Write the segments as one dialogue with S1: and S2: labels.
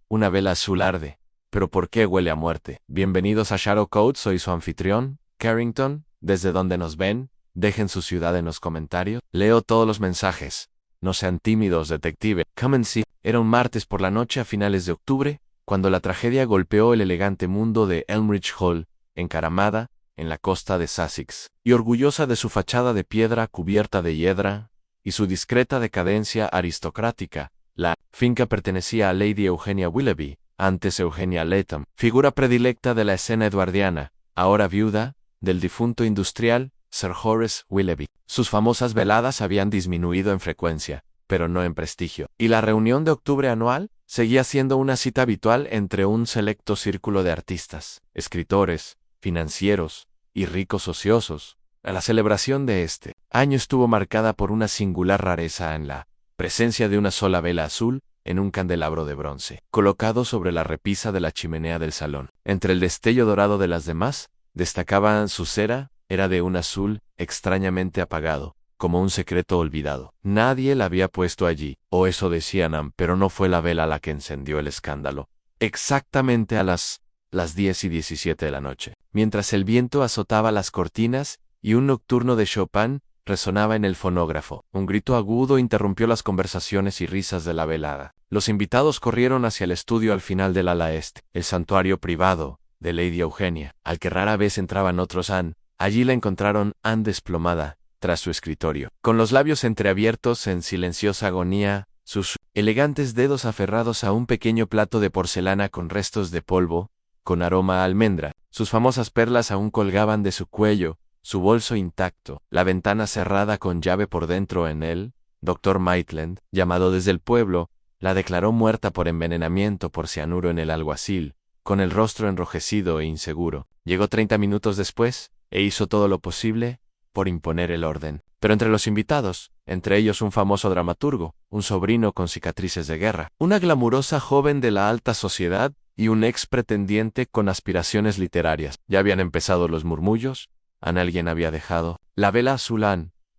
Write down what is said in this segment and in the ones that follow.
S1: Una vela azul arde. ¿Pero por qué huele a muerte? Bienvenidos a Shadow Code, soy su anfitrión, Carrington. Desde donde nos ven, dejen su ciudad en los comentarios. Leo todos los mensajes. No sean tímidos, detective. Come and see. Era un martes por la noche a finales de octubre, cuando la tragedia golpeó el elegante mundo de Elmridge Hall, encaramada en la costa de Sussex, y orgullosa de su fachada de piedra cubierta de hiedra, y su discreta decadencia aristocrática. La finca pertenecía a Lady Eugenia Willoughby, antes Eugenia Latham, figura predilecta de la escena eduardiana, ahora viuda, del difunto industrial, Sir Horace Willoughby. Sus famosas veladas habían disminuido en frecuencia, pero no en prestigio, y la reunión de octubre anual seguía siendo una cita habitual entre un selecto círculo de artistas, escritores, financieros y ricos ociosos. La celebración de este año estuvo marcada por una singular rareza en la presencia de una sola vela azul en un candelabro de bronce, colocado sobre la repisa de la chimenea del salón. Entre el destello dorado de las demás, destacaba su cera, era de un azul extrañamente apagado, como un secreto olvidado. Nadie la había puesto allí, o eso decían, pero no fue la vela la que encendió el escándalo. Exactamente a las 10:17 de la noche, mientras el viento azotaba las cortinas y un nocturno de Chopin resonaba en el fonógrafo. Un grito agudo interrumpió las conversaciones y risas de la velada. Los invitados corrieron hacia el estudio al final del ala este, el santuario privado de Lady Eugenia, al que rara vez entraban otros. Allí la encontraron desplomada tras su escritorio, con los labios entreabiertos en silenciosa agonía, sus elegantes dedos aferrados a un pequeño plato de porcelana con restos de polvo, con aroma a almendra. Sus famosas perlas aún colgaban de su cuello, su bolso intacto, la ventana cerrada con llave por dentro. En él, Dr. Maitland, llamado desde el pueblo, la declaró muerta por envenenamiento por cianuro en el alguacil, con el rostro enrojecido e inseguro. Llegó 30 minutos después, e hizo todo lo posible por imponer el orden. Pero entre los invitados, entre ellos un famoso dramaturgo, un sobrino con cicatrices de guerra, una glamurosa joven de la alta sociedad y un ex pretendiente con aspiraciones literarias. Ya habían empezado los murmullos. Alguien había dejado la vela azul.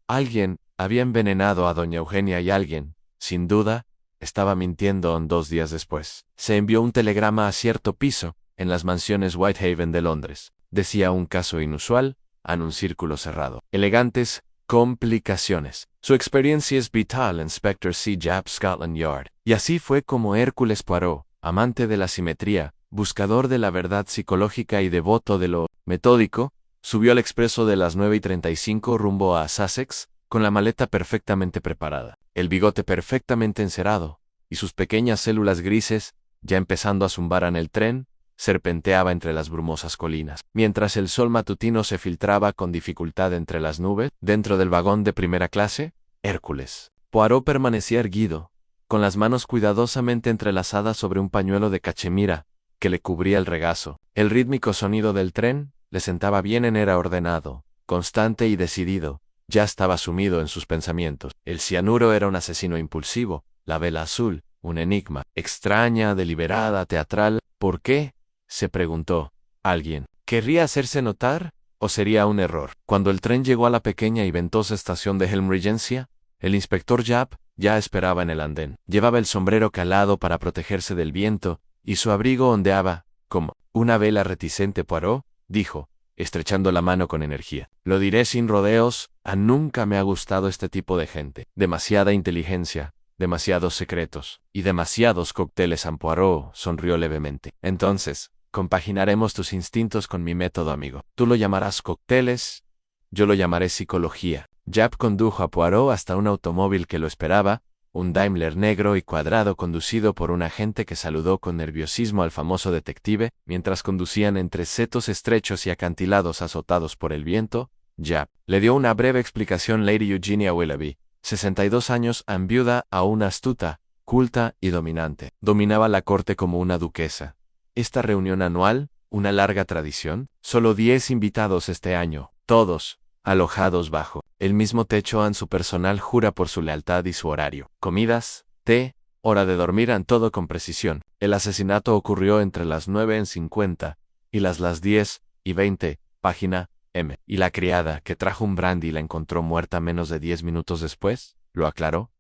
S1: Alguien había envenenado a doña Eugenia y alguien, sin duda, estaba mintiendo. 2 días después, se envió un telegrama a cierto piso, en las mansiones Whitehaven de Londres. Decía un caso inusual, un círculo cerrado. Elegantes complicaciones. Su experiencia es vital, Inspector C. Japp, Scotland Yard. Y así fue como Hércules Poirot, amante de la simetría, buscador de la verdad psicológica y devoto de lo metódico, subió al expreso de las 9:35 rumbo a Sussex, con la maleta perfectamente preparada, el bigote perfectamente encerado, y sus pequeñas células grises, ya empezando a zumbar en el tren, serpenteaba entre las brumosas colinas, mientras el sol matutino se filtraba con dificultad entre las nubes. Dentro del vagón de primera clase, Hércules Poirot permanecía erguido, con las manos cuidadosamente entrelazadas sobre un pañuelo de cachemira que le cubría el regazo. El rítmico sonido del tren le sentaba bien. Era ordenado, constante y decidido. Ya estaba sumido en sus pensamientos. El cianuro era un asesino impulsivo, la vela azul, un enigma, extraña, deliberada, teatral. ¿Por qué?, se preguntó. ¿Alguien querría hacerse notar? ¿O sería un error? Cuando el tren llegó a la pequeña y ventosa estación de Helm Regency, el inspector Japp ya esperaba en el andén. Llevaba el sombrero calado para protegerse del viento, y su abrigo ondeaba, como una vela reticente. Poirot dijo, estrechando la mano con energía. Lo diré sin rodeos, nunca me ha gustado este tipo de gente. Demasiada inteligencia, demasiados secretos, y demasiados cócteles. Poirot sonrió levemente. Entonces, compaginaremos tus instintos con mi método, amigo. Tú lo llamarás cócteles, yo lo llamaré psicología. Japp condujo a Poirot hasta un automóvil que lo esperaba, un Daimler negro y cuadrado conducido por un agente que saludó con nerviosismo al famoso detective. Mientras conducían entre setos estrechos y acantilados azotados por el viento, Japp le dio una breve explicación. Lady Eugenia Willoughby, 62 años, viuda, aún astuta, culta y dominante. Dominaba la corte como una duquesa. Esta reunión anual, una larga tradición, solo 10 invitados este año, todos alojados bajo el mismo techo. Su personal jura por su lealtad y su horario. Comidas, té, hora de dormir, todo con precisión. El asesinato ocurrió entre las 9:50 y las 10:20, página M. Y la criada que trajo un brandy la encontró muerta menos de 10 minutos después, ¿lo aclaró?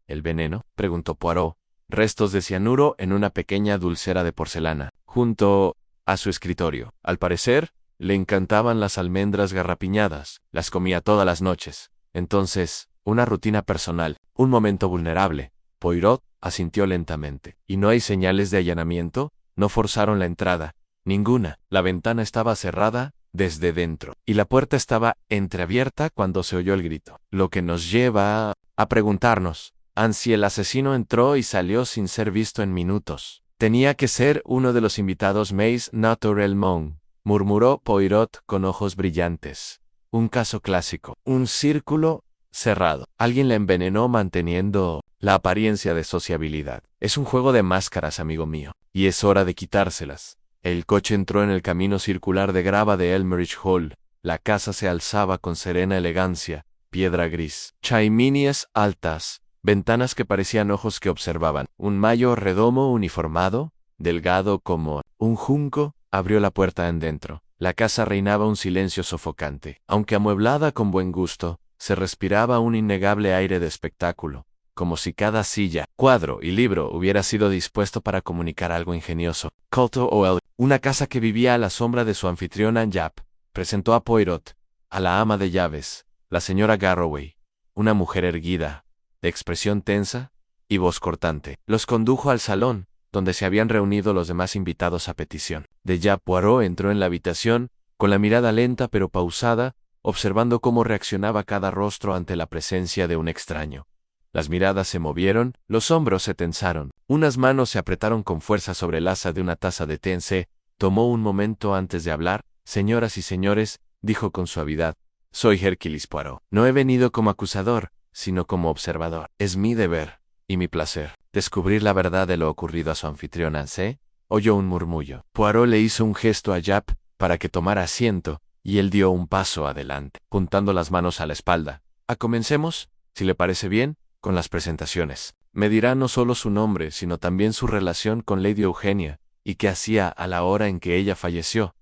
S1: ¿El veneno?, preguntó Poirot, restos de cianuro en una pequeña dulcera de porcelana, junto a su escritorio. Al parecer, le encantaban las almendras garrapiñadas, las comía todas las noches. Entonces, una rutina personal, un momento vulnerable. Poirot asintió lentamente. ¿Y no hay señales de allanamiento? No forzaron la entrada. Ninguna. La ventana estaba cerrada desde dentro, y la puerta estaba entreabierta cuando se oyó el grito. Lo que nos lleva a preguntarnos, si el asesino entró y salió sin ser visto en minutos. Tenía que ser uno de los invitados mais naturellement, murmuró Poirot con ojos brillantes. Un caso clásico. Un círculo cerrado. Alguien la envenenó manteniendo la apariencia de sociabilidad. Es un juego de máscaras, amigo mío, y es hora de quitárselas. El coche entró en el camino circular de grava de Elmeridge Hall. La casa se alzaba con serena elegancia, piedra gris, chimeneas altas, ventanas que parecían ojos que observaban. Un mayo redomo uniformado, delgado como un junco, abrió la puerta en dentro. La casa reinaba un silencio sofocante. Aunque amueblada con buen gusto, se respiraba un innegable aire de espectáculo, como si cada silla, cuadro y libro hubiera sido dispuesto para comunicar algo ingenioso. Colto Oel, una casa que vivía a la sombra de su anfitriona Yap, presentó a Poirot a la ama de llaves, la señora Garroway, una mujer erguida, de expresión tensa y voz cortante. Los condujo al salón, donde se habían reunido los demás invitados a petición de Yap. Poirot entró en la habitación, con la mirada lenta pero pausada, observando cómo reaccionaba cada rostro ante la presencia de un extraño. Las miradas se movieron, los hombros se tensaron, unas manos se apretaron con fuerza sobre el asa de una taza de té. Tomó un momento antes de hablar. Señoras y señores, dijo con suavidad, soy Hercule Poirot. No he venido como acusador, sino como observador. Es mi deber, y mi placer, descubrir la verdad de lo ocurrido a su anfitriona. Oyó un murmullo. Poirot le hizo un gesto a Yap para que tomara asiento, y él dio un paso adelante, juntando las manos a la espalda. Comencemos, si le parece bien, con las presentaciones. Me dirá no solo su nombre, sino también su relación con Lady Eugenia, y qué hacía a la hora en que ella falleció.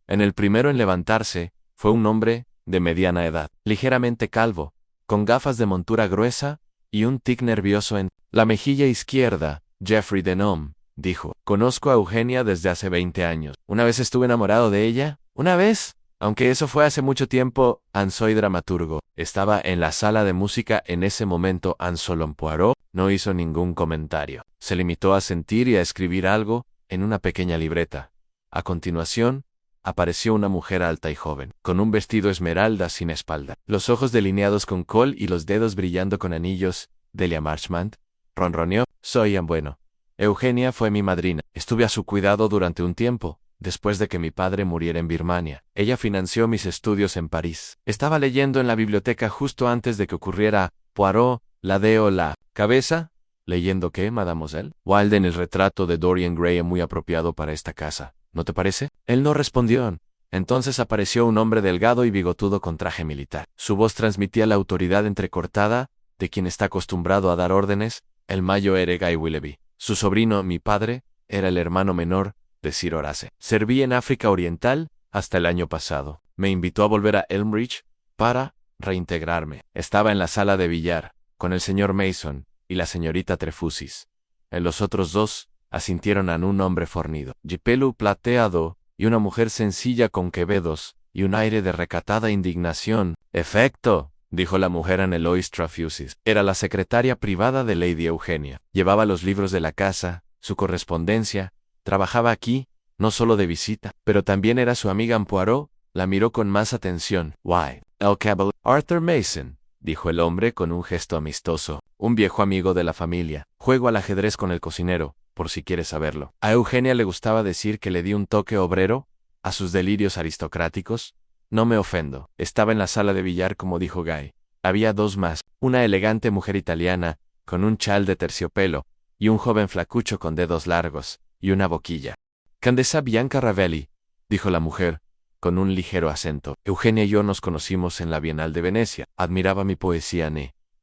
S1: En el primero en levantarse, fue un hombre de mediana edad, ligeramente calvo, con gafas de montura gruesa, y un tic nervioso en la mejilla izquierda. Geoffrey Denham, dijo, conozco a Eugenia desde hace 20 años. ¿Una vez estuve enamorado de ella? ¿Una vez? Aunque eso fue hace mucho tiempo. Soy dramaturgo. Estaba en la sala de música en ese momento. Anselm Poirot no hizo ningún comentario. Se limitó a sentir y a escribir algo en una pequeña libreta. A continuación, apareció una mujer alta y joven, con un vestido esmeralda sin espalda, los ojos delineados con col y los dedos brillando con anillos. Delia Marchmont, ronroneó, soy bueno. Eugenia fue mi madrina. Estuve a su cuidado durante un tiempo, después de que mi padre muriera en Birmania. Ella financió mis estudios en París. Estaba leyendo en la biblioteca justo antes de que ocurriera. Poirot ladeó la cabeza. ¿Leyendo qué, mademoiselle? Walden, el retrato de Dorian Gray es muy apropiado para esta casa, ¿no te parece? Él no respondió. Entonces apareció un hombre delgado y bigotudo con traje militar. Su voz transmitía la autoridad entrecortada de quien está acostumbrado a dar órdenes. El mayo era Guy Willoughby. Su sobrino, mi padre, era el hermano menor de Sir Horace. Serví en África Oriental hasta el año pasado. Me invitó a volver a Elmridge para reintegrarme. Estaba en la sala de billar, con el señor Mason y la señorita Trefusis. Los otros dos asintieron a un hombre fornido, de pelo plateado, y una mujer sencilla con quevedos y un aire de recatada indignación. Efecto, dijo la mujer en Eloise Trefusis. Era la secretaria privada de Lady Eugenia. Llevaba los libros de la casa, su correspondencia. Trabajaba aquí, no solo de visita, pero también era su amiga. Poirot la miró con más atención. Why, el caballero Arthur Mason, dijo el hombre con un gesto amistoso, un viejo amigo de la familia. Juego al ajedrez con el cocinero, por si quieres saberlo. A Eugenia le gustaba decir que le di un toque obrero a sus delirios aristocráticos. No me ofendo. Estaba en la sala de billar como dijo Guy. Había dos más, una elegante mujer italiana, con un chal de terciopelo, y un joven flacucho con dedos largos y una boquilla. Condesa Bianca Ravelli, dijo la mujer, con un ligero acento. Eugenia y yo nos conocimos en la Bienal de Venecia. Admiraba mi poesía,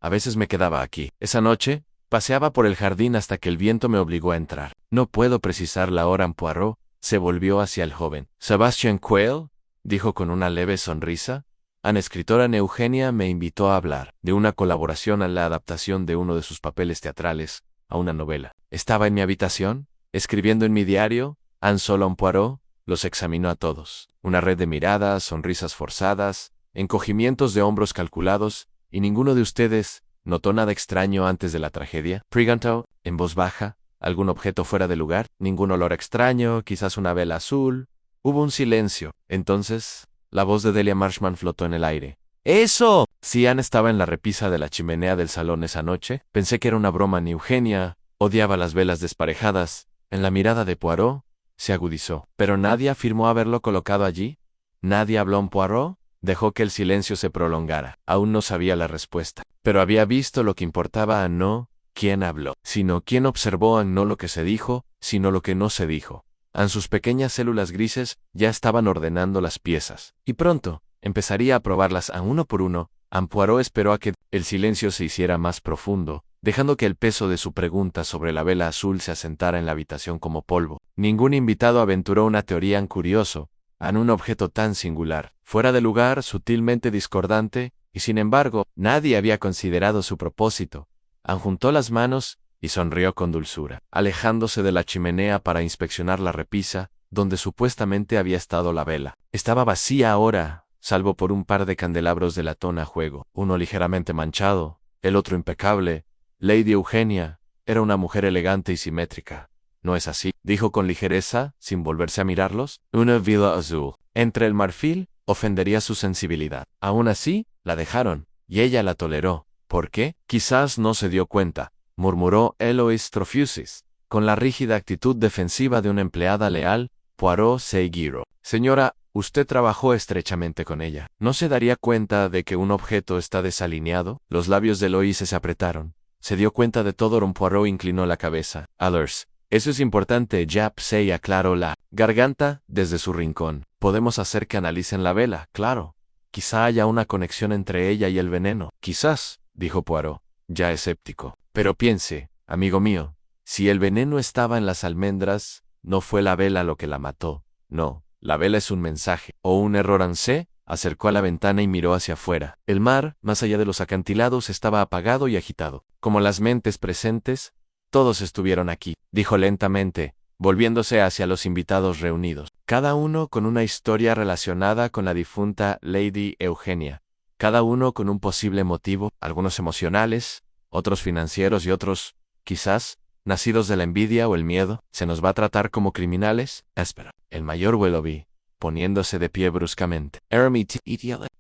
S1: A veces me quedaba aquí. Esa noche, paseaba por el jardín hasta que el viento me obligó a entrar. No puedo precisar la hora. Poirot se volvió hacia el joven. Sebastian Quayle, dijo con una leve sonrisa. Ana escritora Eugenia me invitó a hablar de una colaboración a la adaptación de uno de sus papeles teatrales, a una novela. Estaba en mi habitación, escribiendo en mi diario, Anne Solon Poirot los examinó a todos. Una red de miradas, sonrisas forzadas, encogimientos de hombros calculados, y ninguno de ustedes notó nada extraño antes de la tragedia. Preguntó, en voz baja, ¿algún objeto fuera de lugar? Ningún olor extraño, quizás una vela azul. Hubo un silencio. Entonces, la voz de Delia Marshman flotó en el aire. ¡Eso! Si Anne estaba en la repisa de la chimenea del salón esa noche, pensé que era una broma ni Eugenia, odiaba las velas desparejadas. En la mirada de Poirot se agudizó. ¿Pero nadie afirmó haberlo colocado allí? ¿Nadie habló en Poirot? Dejó que el silencio se prolongara. Aún no sabía la respuesta. Pero había visto lo que importaba a no quién habló, sino quién observó a no lo que se dijo, sino lo que no se dijo. En sus pequeñas células grises ya estaban ordenando las piezas. Y pronto empezaría a probarlas a uno por uno. Anne Poirot esperó a que el silencio se hiciera más profundo, dejando que el peso de su pregunta sobre la vela azul se asentara en la habitación como polvo. Ningún invitado aventuró una teoría tan curioso, en un objeto tan singular, fuera de lugar, sutilmente discordante, y sin embargo, nadie había considerado su propósito. Anne juntó las manos y sonrió con dulzura, alejándose de la chimenea para inspeccionar la repisa, donde supuestamente había estado la vela. Estaba vacía ahora, salvo por un par de candelabros de latón a juego, uno ligeramente manchado, el otro impecable. Lady Eugenia era una mujer elegante y simétrica. ¿No es así?, dijo con ligereza, sin volverse a mirarlos. Una vela azul entre el marfil ofendería su sensibilidad. Aún así, la dejaron, y ella la toleró. ¿Por qué? Quizás no se dio cuenta, murmuró Eloise Trofusis, con la rígida actitud defensiva de una empleada leal. Poirot se giró. Señora, usted trabajó estrechamente con ella. ¿No se daría cuenta de que un objeto está desalineado? Los labios de Eloise se apretaron. Se dio cuenta de todo. Poirot inclinó la cabeza. Allers, eso es importante. Jap se aclaró la garganta desde su rincón. Podemos hacer que analicen la vela, claro. Quizá haya una conexión entre ella y el veneno. Quizás, dijo Poirot, ya escéptico. Pero piense, amigo mío, si el veneno estaba en las almendras, no fue la vela lo que la mató. No, la vela es un mensaje. O un error. Anne se acercó a la ventana y miró hacia afuera. El mar, más allá de los acantilados, estaba apagado y agitado. Como las mentes presentes, todos estuvieron aquí, dijo lentamente, volviéndose hacia los invitados reunidos. Cada uno con una historia relacionada con la difunta Lady Eugenia. Cada uno con un posible motivo, algunos emocionales, otros financieros y otros, quizás, nacidos de la envidia o el miedo. ¿Se nos va a tratar como criminales? Espera. El mayor Willoughby, poniéndose de pie bruscamente.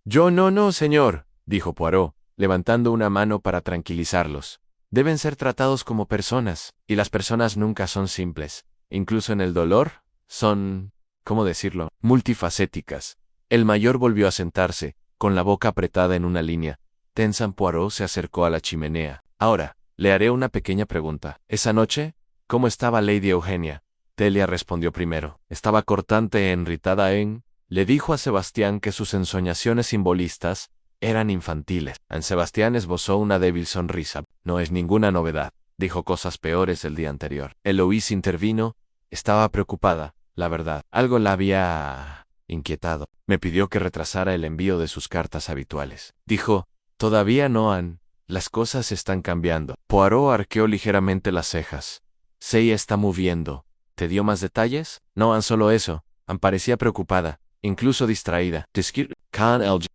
S1: Yo no, señor, dijo Poirot, levantando una mano para tranquilizarlos. Deben ser tratados como personas, y las personas nunca son simples. Incluso en el dolor, son, ¿cómo decirlo?, multifacéticas. El mayor volvió a sentarse, con la boca apretada en una línea. Tensan. Poirot se acercó a la chimenea. Ahora, le haré una pequeña pregunta. Esa noche, ¿cómo estaba Lady Eugenia? Delia respondió primero. Estaba cortante e irritada le dijo a Sebastián que sus ensoñaciones simbolistas eran infantiles. Anne Sebastián esbozó una débil sonrisa. No es ninguna novedad. Dijo cosas peores el día anterior. Eloise intervino. Estaba preocupada, la verdad. Algo la había inquietado. Me pidió que retrasara el envío de sus cartas habituales. Dijo, todavía no, Anne. Las cosas están cambiando. Poirot arqueó ligeramente las cejas. Se está moviendo. ¿Te dio más detalles? No, Anne, solo eso. Anne parecía preocupada, incluso distraída.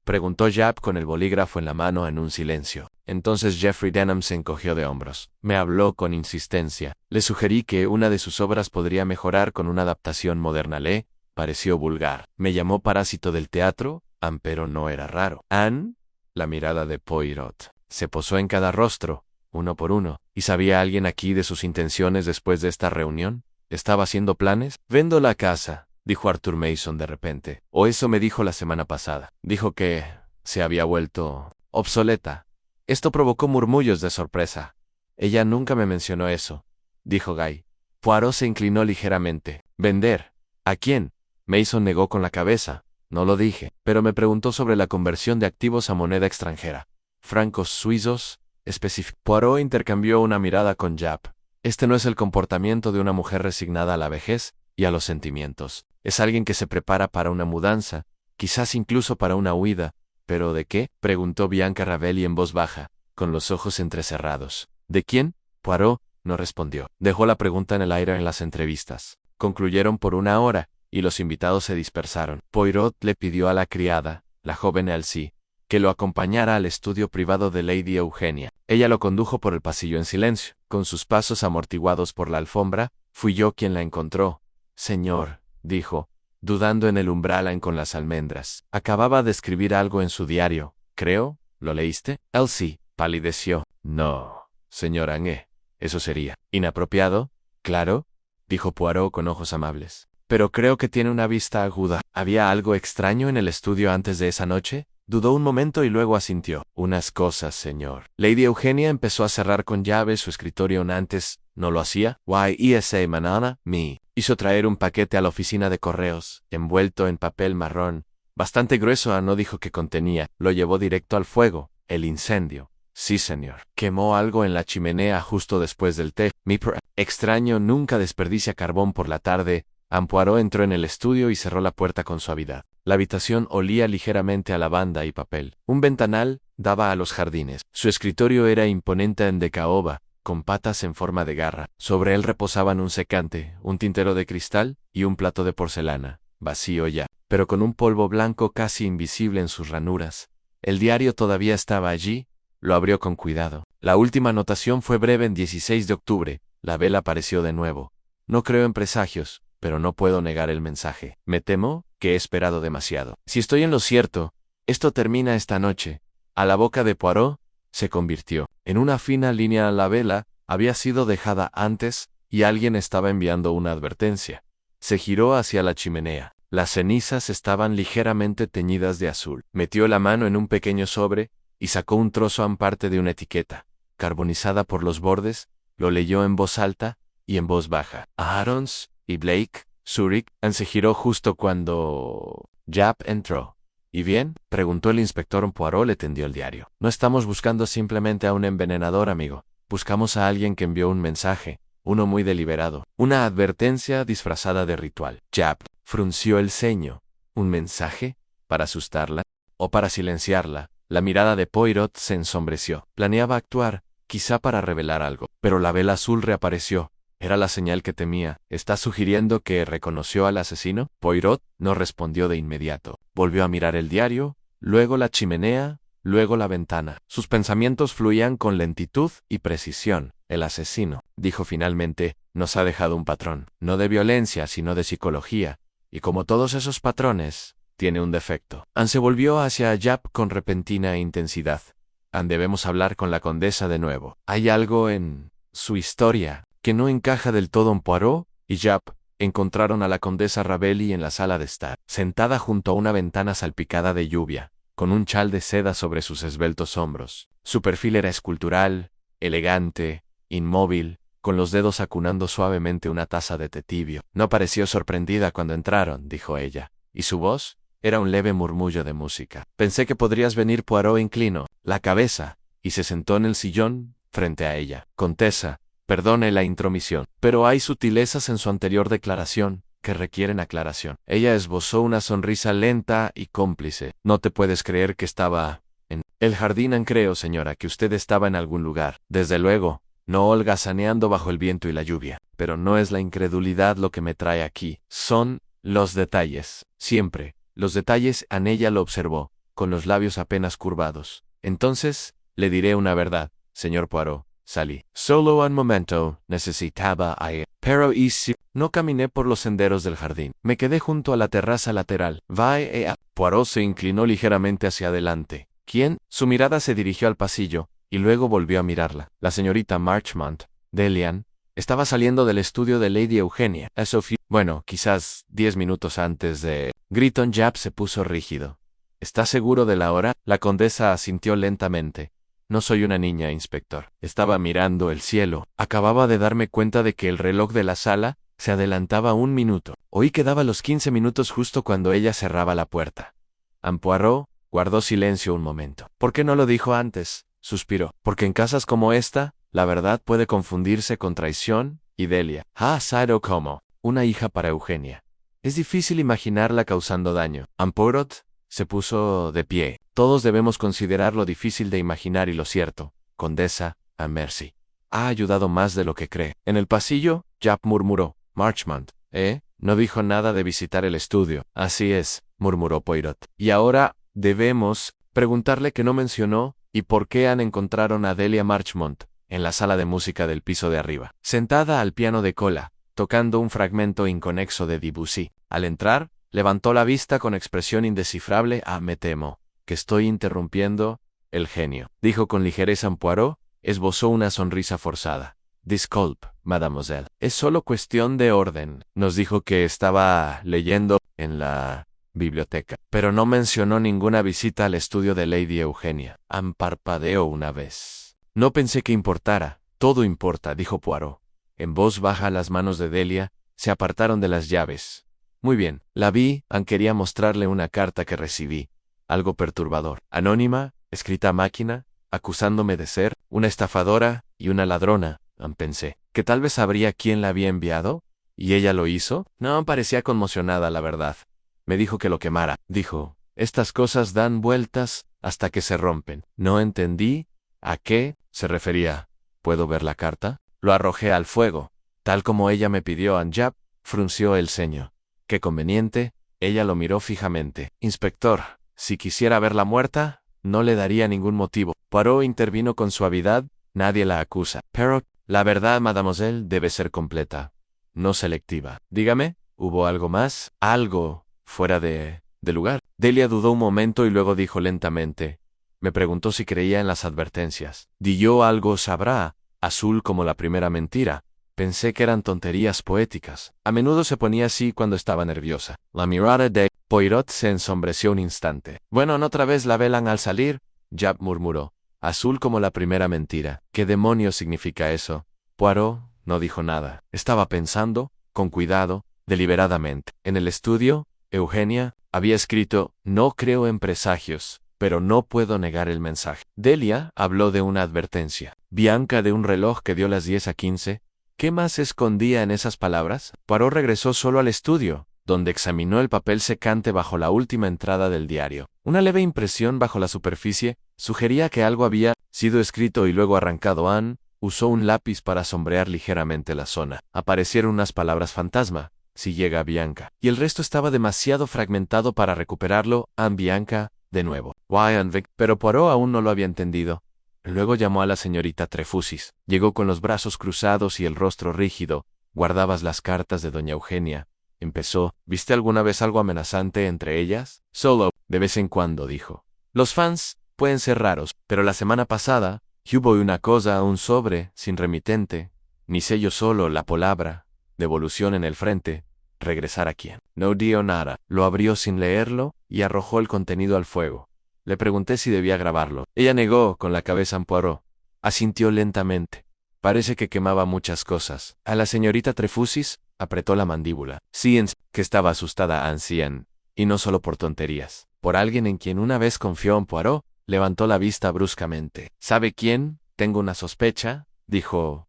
S1: Preguntó Jap con el bolígrafo en la mano en un silencio. Entonces Geoffrey Denham se encogió de hombros. Me habló con insistencia. Le sugerí que una de sus obras podría mejorar con una adaptación moderna. Le pareció vulgar. Me llamó parásito del teatro, Anne, pero no era raro. Anne, la mirada de Poirot se posó en cada rostro, uno por uno. ¿Y sabía alguien aquí de sus intenciones después de esta reunión? ¿Estaba haciendo planes? Vendo la casa, dijo Arthur Mason de repente. O eso me dijo la semana pasada. Dijo que se había vuelto obsoleta. Esto provocó murmullos de sorpresa. Ella nunca me mencionó eso, dijo Guy. Poirot se inclinó ligeramente. ¿Vender? ¿A quién? Mason negó con la cabeza. No lo dije, pero me preguntó sobre la conversión de activos a moneda extranjera. Francos suizos, específico. Poirot intercambió una mirada con Jap. Este no es el comportamiento de una mujer resignada a la vejez y a los sentimientos. Es alguien que se prepara para una mudanza, quizás incluso para una huida. ¿Pero de qué?, preguntó Bianca Ravelli en voz baja, con los ojos entrecerrados. ¿De quién? Poirot No respondió. Dejó la pregunta en el aire en las entrevistas. Concluyeron por 1 hora, y los invitados se dispersaron. Poirot le pidió a la criada, la joven Elsie, que lo acompañara al estudio privado de Lady Eugenia. Ella lo condujo por el pasillo en silencio. Con sus pasos amortiguados por la alfombra, fui yo quien la encontró. Señor, dijo, dudando en el umbral con las almendras. Acababa de escribir algo en su diario, creo. ¿Lo leíste? Elsie palideció. No, señora Ange. Eso sería inapropiado, claro, dijo Poirot con ojos amables. Pero creo que tiene una vista aguda. ¿Había algo extraño en el estudio antes de esa noche? Dudó un momento y luego asintió. Unas cosas, señor. Lady Eugenia empezó a cerrar con llave su escritorio antes. ¿No lo hacía? Esa mañana, hizo traer un paquete a la oficina de correos, envuelto en papel marrón. Bastante grueso, no dijo que contenía. Lo llevó directo al fuego. El incendio. Sí, señor. Quemó algo en la chimenea justo después del té. Extraño, nunca desperdicia carbón por la tarde. Poirot entró en el estudio y cerró la puerta con suavidad. La habitación olía ligeramente a lavanda y papel. Un ventanal daba a los jardines. Su escritorio era imponente en de caoba, con patas en forma de garra. Sobre él reposaban un secante, un tintero de cristal y un plato de porcelana, vacío ya, pero con un polvo blanco casi invisible en sus ranuras. El diario todavía estaba allí. Lo abrió con cuidado. La última anotación fue breve en 16 de octubre. La vela apareció de nuevo. No creo en presagios, pero no puedo negar el mensaje. Me temo que he esperado demasiado. Si estoy en lo cierto, esto termina esta noche. A la boca de Poirot se convirtió. En una fina línea la vela había sido dejada antes y alguien estaba enviando una advertencia. Se giró hacia la chimenea. Las cenizas estaban ligeramente teñidas de azul. Metió la mano en un pequeño sobre y sacó un trozo parte de una etiqueta, carbonizada por los bordes. Lo leyó en voz alta y en voz baja. Aarons y Blake, Zurich. Se giró justo cuando Japp entró. ¿Y bien? Preguntó el inspector. Poirot le tendió el diario. No estamos buscando simplemente a un envenenador, amigo. Buscamos a alguien que envió un mensaje, uno muy deliberado, una advertencia disfrazada de ritual. Japp frunció el ceño. ¿Un mensaje? ¿Para asustarla? ¿O para silenciarla? La mirada de Poirot se ensombreció. Planeaba actuar, quizá para revelar algo. Pero la vela azul reapareció. Era la señal que temía. ¿Está sugiriendo que reconoció al asesino? Poirot no respondió de inmediato. Volvió a mirar el diario, luego la chimenea, luego la ventana. Sus pensamientos fluían con lentitud y precisión. El asesino, dijo finalmente, nos ha dejado un patrón. No de violencia, sino de psicología. Y como todos esos patrones, tiene un defecto. Se volvió hacia Japp con repentina intensidad. Debemos hablar con la condesa de nuevo. Hay algo en su historia que no encaja del todo. Poirot y Japp encontraron a la condesa Ravelli en la sala de estar, sentada junto a una ventana salpicada de lluvia, con un chal de seda sobre sus esbeltos hombros. Su perfil era escultural, elegante, inmóvil, con los dedos acunando suavemente una taza de té tibio. No pareció sorprendida cuando entraron, dijo ella, y su voz era un leve murmullo de música. Pensé que podrías venir. Poirot inclinó la cabeza y se sentó en el sillón frente a ella. Condesa, perdone la intromisión, pero hay sutilezas en su anterior declaración que requieren aclaración. Ella esbozó una sonrisa lenta y cómplice. No te puedes creer que estaba en el jardín. Creo, señora, que usted estaba en algún lugar. Desde luego, no holgazaneando bajo el viento y la lluvia. Pero no es la incredulidad lo que me trae aquí. Son los detalles. Siempre. Los detalles. Ella lo observó, con los labios apenas curvados. Entonces, le diré una verdad, señor Poirot. Salí. Solo un momento. Necesitaba aire. Pero ¿y si? No caminé por los senderos del jardín. Me quedé junto a la terraza lateral. Poirot se inclinó ligeramente hacia adelante. ¿Quién? Su mirada se dirigió al pasillo, y luego volvió a mirarla. La señorita Marchmont, Delian, estaba saliendo del estudio de Lady Eugenia. Bueno, quizás 10 minutos antes de... Gritton. Japp se puso rígido. ¿Está seguro de la hora? La condesa asintió lentamente. No soy una niña, inspector. Estaba mirando el cielo. Acababa de darme cuenta de que el reloj de la sala se adelantaba 1 minuto. Oí que daba los 15 minutos justo cuando ella cerraba la puerta. Poirot guardó silencio un momento. ¿Por qué no lo dijo antes? Suspiró. Porque en casas como esta, la verdad puede confundirse con traición y Delia. Sido como una hija para Eugenia. Es difícil imaginarla causando daño. Poirot se puso de pie. Todos debemos considerar lo difícil de imaginar y lo cierto, condesa, a Mercy. Ha ayudado más de lo que cree. En el pasillo, Japp murmuró. Marchmont, no dijo nada de visitar el estudio. Así es, murmuró Poirot. Y ahora, debemos preguntarle que no mencionó y por qué han encontraron a Delia Marchmont en la sala de música del piso de arriba, sentada al piano de cola, tocando un fragmento inconexo de Debussy. Al entrar, levantó la vista con expresión indescifrable. Me temo que estoy interrumpiendo el genio, dijo con ligereza Poirot. Esbozó una sonrisa forzada. Disculpe, mademoiselle. Es solo cuestión de orden. Nos dijo que estaba leyendo en la biblioteca, pero no mencionó ninguna visita al estudio de Lady Eugenia. Parpadeó una vez. No pensé que importara. Todo importa, dijo Poirot. En voz baja las manos de Delia se apartaron de las llaves. Muy bien, la vi. Quería mostrarle una carta que recibí. Algo perturbador. Anónima, escrita a máquina, acusándome de ser una estafadora y una ladrona. Pensé que tal vez sabría quién la había enviado. ¿Y ella lo hizo? No, parecía conmocionada, la verdad. Me dijo que lo quemara. Dijo, estas cosas dan vueltas hasta que se rompen. No entendí a qué se refería. ¿Puedo ver la carta? Lo arrojé al fuego, tal como ella me pidió. Japp frunció el ceño. Qué conveniente. Ella lo miró fijamente. Inspector, si quisiera verla muerta, no le daría ningún motivo. Poirot intervino con suavidad. Nadie la acusa. Pero la verdad, mademoiselle, debe ser completa, no selectiva. Dígame, ¿hubo algo más? Algo fuera de lugar. Delia dudó un momento y luego dijo lentamente. Me preguntó si creía en las advertencias. Di yo algo sabrá, azul como la primera mentira. Pensé que eran tonterías poéticas. A menudo se ponía así cuando estaba nerviosa. La mirada de Poirot se ensombreció un instante. Bueno, otra vez la velan al salir, Japp murmuró. Azul como la primera mentira. ¿Qué demonios significa eso? Poirot no dijo nada. Estaba pensando, con cuidado, deliberadamente. En el estudio, Eugenia había escrito, no creo en presagios, pero no puedo negar el mensaje. Delia habló de una advertencia. Bianca de un reloj que dio las 10:15. ¿Qué más se escondía en esas palabras? Poirot regresó solo al estudio, donde examinó el papel secante bajo la última entrada del diario. Una leve impresión bajo la superficie sugería que algo había sido escrito y luego arrancado. Anne usó un lápiz para sombrear ligeramente la zona. Aparecieron unas palabras fantasma, si llega Bianca, y el resto estaba demasiado fragmentado para recuperarlo. Bianca, de nuevo. Pero Poirot aún no lo había entendido. Luego llamó a la señorita Trefusis. Llegó con los brazos cruzados y el rostro rígido. ¿Guardabas las cartas de doña Eugenia? Empezó. ¿Viste alguna vez algo amenazante entre ellas? Solo, de vez en cuando, dijo. Los fans pueden ser raros, pero la semana pasada hubo una cosa, un sobre, sin remitente, ni sello, solo la palabra, devolución en el frente. ¿Regresar a quién? No dio nada. Lo abrió sin leerlo y arrojó el contenido al fuego. Le pregunté si debía grabarlo. Ella negó con la cabeza. Poirot asintió lentamente. Parece que quemaba muchas cosas. A la señorita Trefusis apretó la mandíbula. Sí, que estaba asustada. Ancian, y no solo por tonterías. Por alguien en quien una vez confió. Poirot levantó la vista bruscamente. ¿Sabe quién? Tengo una sospecha, dijo.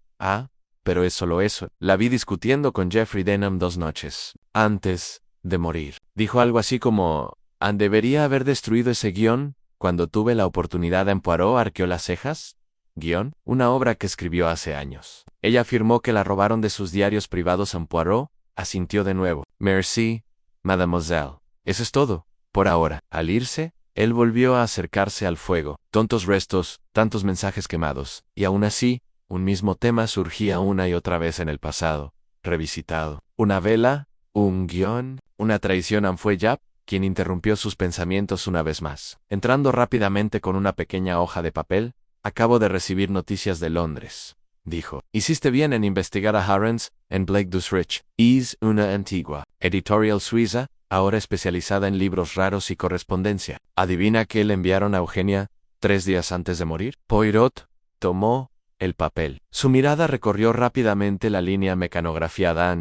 S1: Pero es solo eso. La vi discutiendo con Geoffrey Denham 2 noches antes de morir. Dijo algo así como, ¿debería haber destruido ese guión cuando tuve la oportunidad? Poirot arqueó las cejas. ¿Guión? Una obra que escribió hace años. Ella afirmó que la robaron de sus diarios privados. Poirot asintió de nuevo. Merci, mademoiselle. Eso es todo, por ahora. Al irse, él volvió a acercarse al fuego. Tontos restos, tantos mensajes quemados, y aún así, un mismo tema surgía una y otra vez en el pasado, revisitado. Una vela, un guión, una traición. Fue Japp quien interrumpió sus pensamientos una vez más. Entrando rápidamente con una pequeña hoja de papel, acabo de recibir noticias de Londres, dijo. Hiciste bien en investigar a Harrens en Blake Dusrich. Es una antigua editorial suiza, ahora especializada en libros raros y correspondencia. ¿Adivina qué le enviaron a Eugenia 3 días antes de morir? Poirot tomó el papel. Su mirada recorrió rápidamente la línea mecanografiada.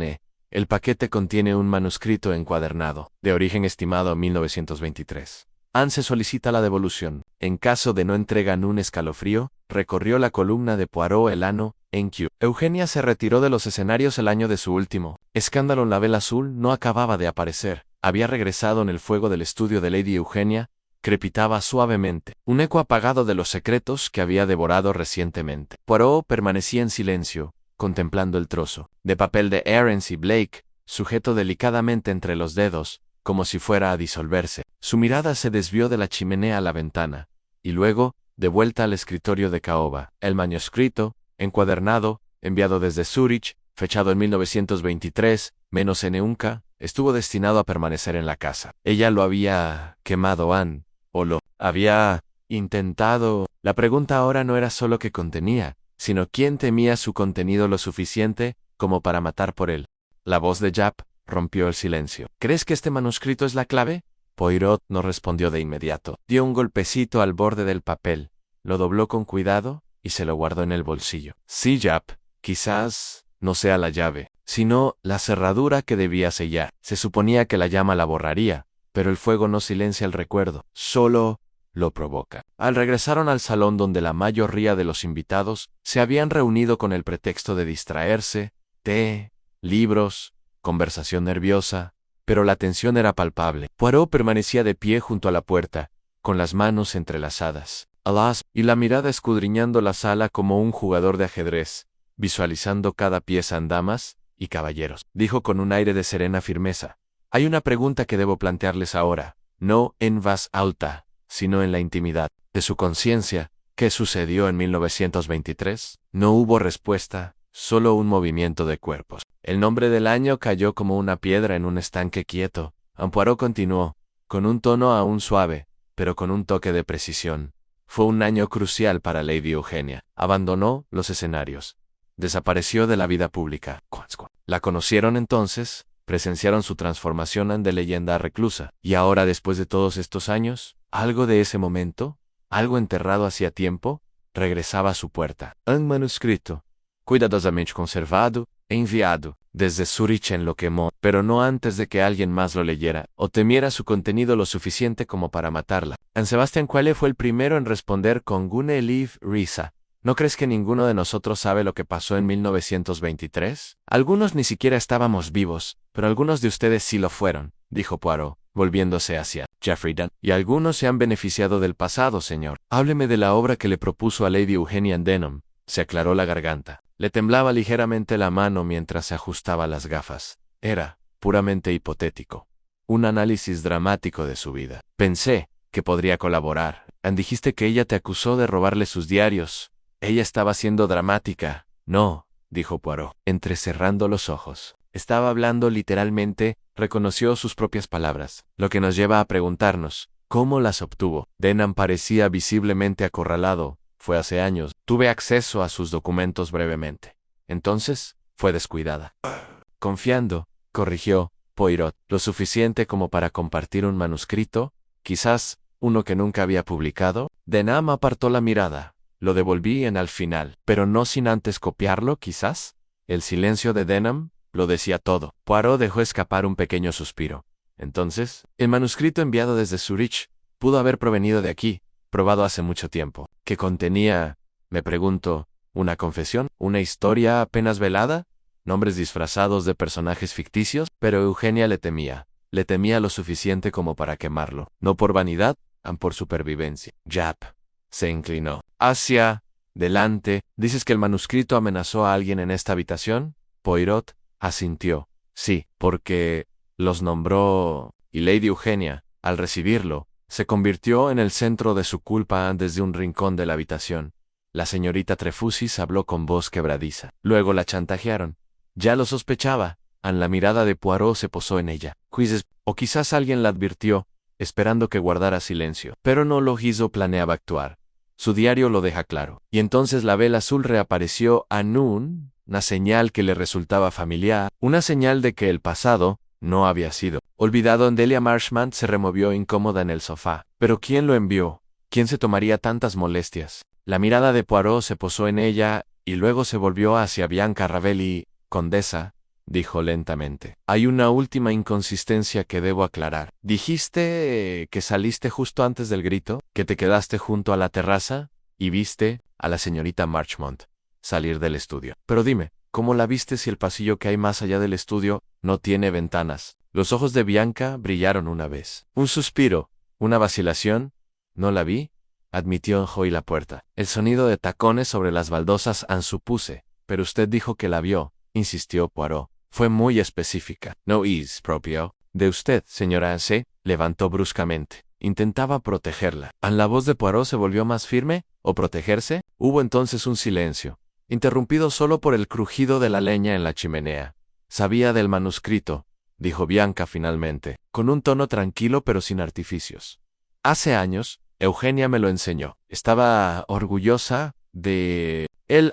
S1: El paquete contiene un manuscrito encuadernado, de origen estimado 1923. Anne se solicita la devolución. En caso de no entrega. Un escalofrío recorrió la columna de Poirot. El ano, en Q. Eugenia se retiró de los escenarios el año de su último escándalo. La vela azul no acababa de aparecer. Había regresado en el fuego del estudio de Lady Eugenia, crepitaba suavemente, un eco apagado de los secretos que había devorado recientemente. Poirot permanecía en silencio, contemplando el trozo de papel de Aarons y Blake, sujeto delicadamente entre los dedos, como si fuera a disolverse. Su mirada se desvió de la chimenea a la ventana, y luego, de vuelta al escritorio de caoba. El manuscrito, encuadernado, enviado desde Zúrich, fechado en 1923, menos N-Unca, estuvo destinado a permanecer en la casa. Ella lo había quemado, Anne, o lo había intentado. La pregunta ahora no era solo qué contenía, sino quién temía su contenido lo suficiente como para matar por él. La voz de Japp rompió el silencio. ¿Crees que este manuscrito es la clave? Poirot no respondió de inmediato. Dio un golpecito al borde del papel, lo dobló con cuidado y se lo guardó en el bolsillo. Sí, Japp, quizás no sea la llave, sino la cerradura que debía sellar. Se suponía que la llama la borraría, pero el fuego no silencia el recuerdo, solo lo provoca. Regresaron al salón donde la mayoría de los invitados se habían reunido con el pretexto de distraerse, té, libros, conversación nerviosa, pero la tensión era palpable. Poirot permanecía de pie junto a la puerta, con las manos entrelazadas, y la mirada escudriñando la sala como un jugador de ajedrez, visualizando cada pieza en damas y caballeros. Dijo con un aire de serena firmeza: hay una pregunta que debo plantearles ahora, no en voz alta, sino en la intimidad de su conciencia. ¿Qué sucedió en 1923? No hubo respuesta, solo un movimiento de cuerpos. El nombre del año cayó como una piedra en un estanque quieto. Poirot continuó, con un tono aún suave, pero con un toque de precisión. Fue un año crucial para Lady Eugenia. Abandonó los escenarios. Desapareció de la vida pública. La conocieron entonces, presenciaron su transformación de leyenda a reclusa. Y ahora, después de todos estos años, algo de ese momento, algo enterrado hacía tiempo, regresaba a su puerta. Un manuscrito, cuidadosamente conservado e enviado desde Zúrich, en lo quemó, pero no antes de que alguien más lo leyera o temiera su contenido lo suficiente como para matarla. Sebastian Quelle fue el primero en responder con una leve risa. ¿No crees que ninguno de nosotros sabe lo que pasó en 1923? Algunos ni siquiera estábamos vivos, pero algunos de ustedes sí lo fueron, dijo Poirot, volviéndose hacia Geoffrey Dunn. Y algunos se han beneficiado del pasado, señor. Hábleme de la obra que le propuso a Lady Eugenia Denham. Se aclaró la garganta. Le temblaba ligeramente la mano mientras se ajustaba las gafas. Era puramente hipotético. Un análisis dramático de su vida. Pensé que podría colaborar. Dijiste que ella te acusó de robarle sus diarios. Ella estaba siendo dramática. No, dijo Poirot, entrecerrando los ojos. Estaba hablando literalmente, reconoció sus propias palabras, lo que nos lleva a preguntarnos, ¿cómo las obtuvo? Denham parecía visiblemente acorralado. Fue hace años. Tuve acceso a sus documentos brevemente. Entonces, fue descuidada. Confiando, corrigió Poirot, lo suficiente como para compartir un manuscrito, quizás uno que nunca había publicado. Denham apartó la mirada. Lo devolví al final, pero no sin antes copiarlo, quizás. El silencio de Denham lo decía todo. Poirot dejó escapar un pequeño suspiro. Entonces, el manuscrito enviado desde Zúrich pudo haber provenido de aquí, probado hace mucho tiempo. ¿Qué contenía? Me pregunto, ¿una confesión? ¿Una historia apenas velada? ¿Nombres disfrazados de personajes ficticios? Pero Eugenia le temía lo suficiente como para quemarlo. No por vanidad, por supervivencia. Japp se inclinó hacia delante. ¿Dices que el manuscrito amenazó a alguien en esta habitación? Poirot asintió. Sí, porque los nombró, y Lady Eugenia, al recibirlo, se convirtió en el centro de su culpa desde un rincón de la habitación. La señorita Trefusis habló con voz quebradiza. Luego la chantajearon. Ya lo sospechaba. La mirada de Poirot se posó en ella. O quizás alguien la advirtió, esperando que guardara silencio. Pero no lo hizo. Planeaba actuar. Su diario lo deja claro. Y entonces la vela azul reapareció una señal que le resultaba familiar, una señal de que el pasado no había sido olvidado. Delia Marchmont se removió incómoda en el sofá. ¿Pero quién lo envió? ¿Quién se tomaría tantas molestias? La mirada de Poirot se posó en ella, y luego se volvió hacia Bianca Ravelli. Condesa, dijo lentamente, hay una última inconsistencia que debo aclarar. ¿Dijiste que saliste justo antes del grito? ¿Que te quedaste junto a la terraza? ¿Y viste a la señorita Marchmont salir del estudio? Pero dime, ¿cómo la viste si el pasillo que hay más allá del estudio no tiene ventanas? Los ojos de Bianca brillaron una vez. Un suspiro, ¿Una vacilación? No la vi, admitió Joy la puerta. El sonido de tacones sobre las baldosas supuse, pero usted dijo que la vio, insistió Poirot. Fue muy específica. No es propio de usted, señora C. Levantó bruscamente. Intentaba protegerla. La voz de Poirot se volvió más firme. ¿O protegerse? Hubo entonces un silencio, interrumpido solo por el crujido de la leña en la chimenea. Sabía del manuscrito, dijo Bianca finalmente, con un tono tranquilo pero sin artificios. Hace años, Eugenia me lo enseñó. Estaba orgullosa de él,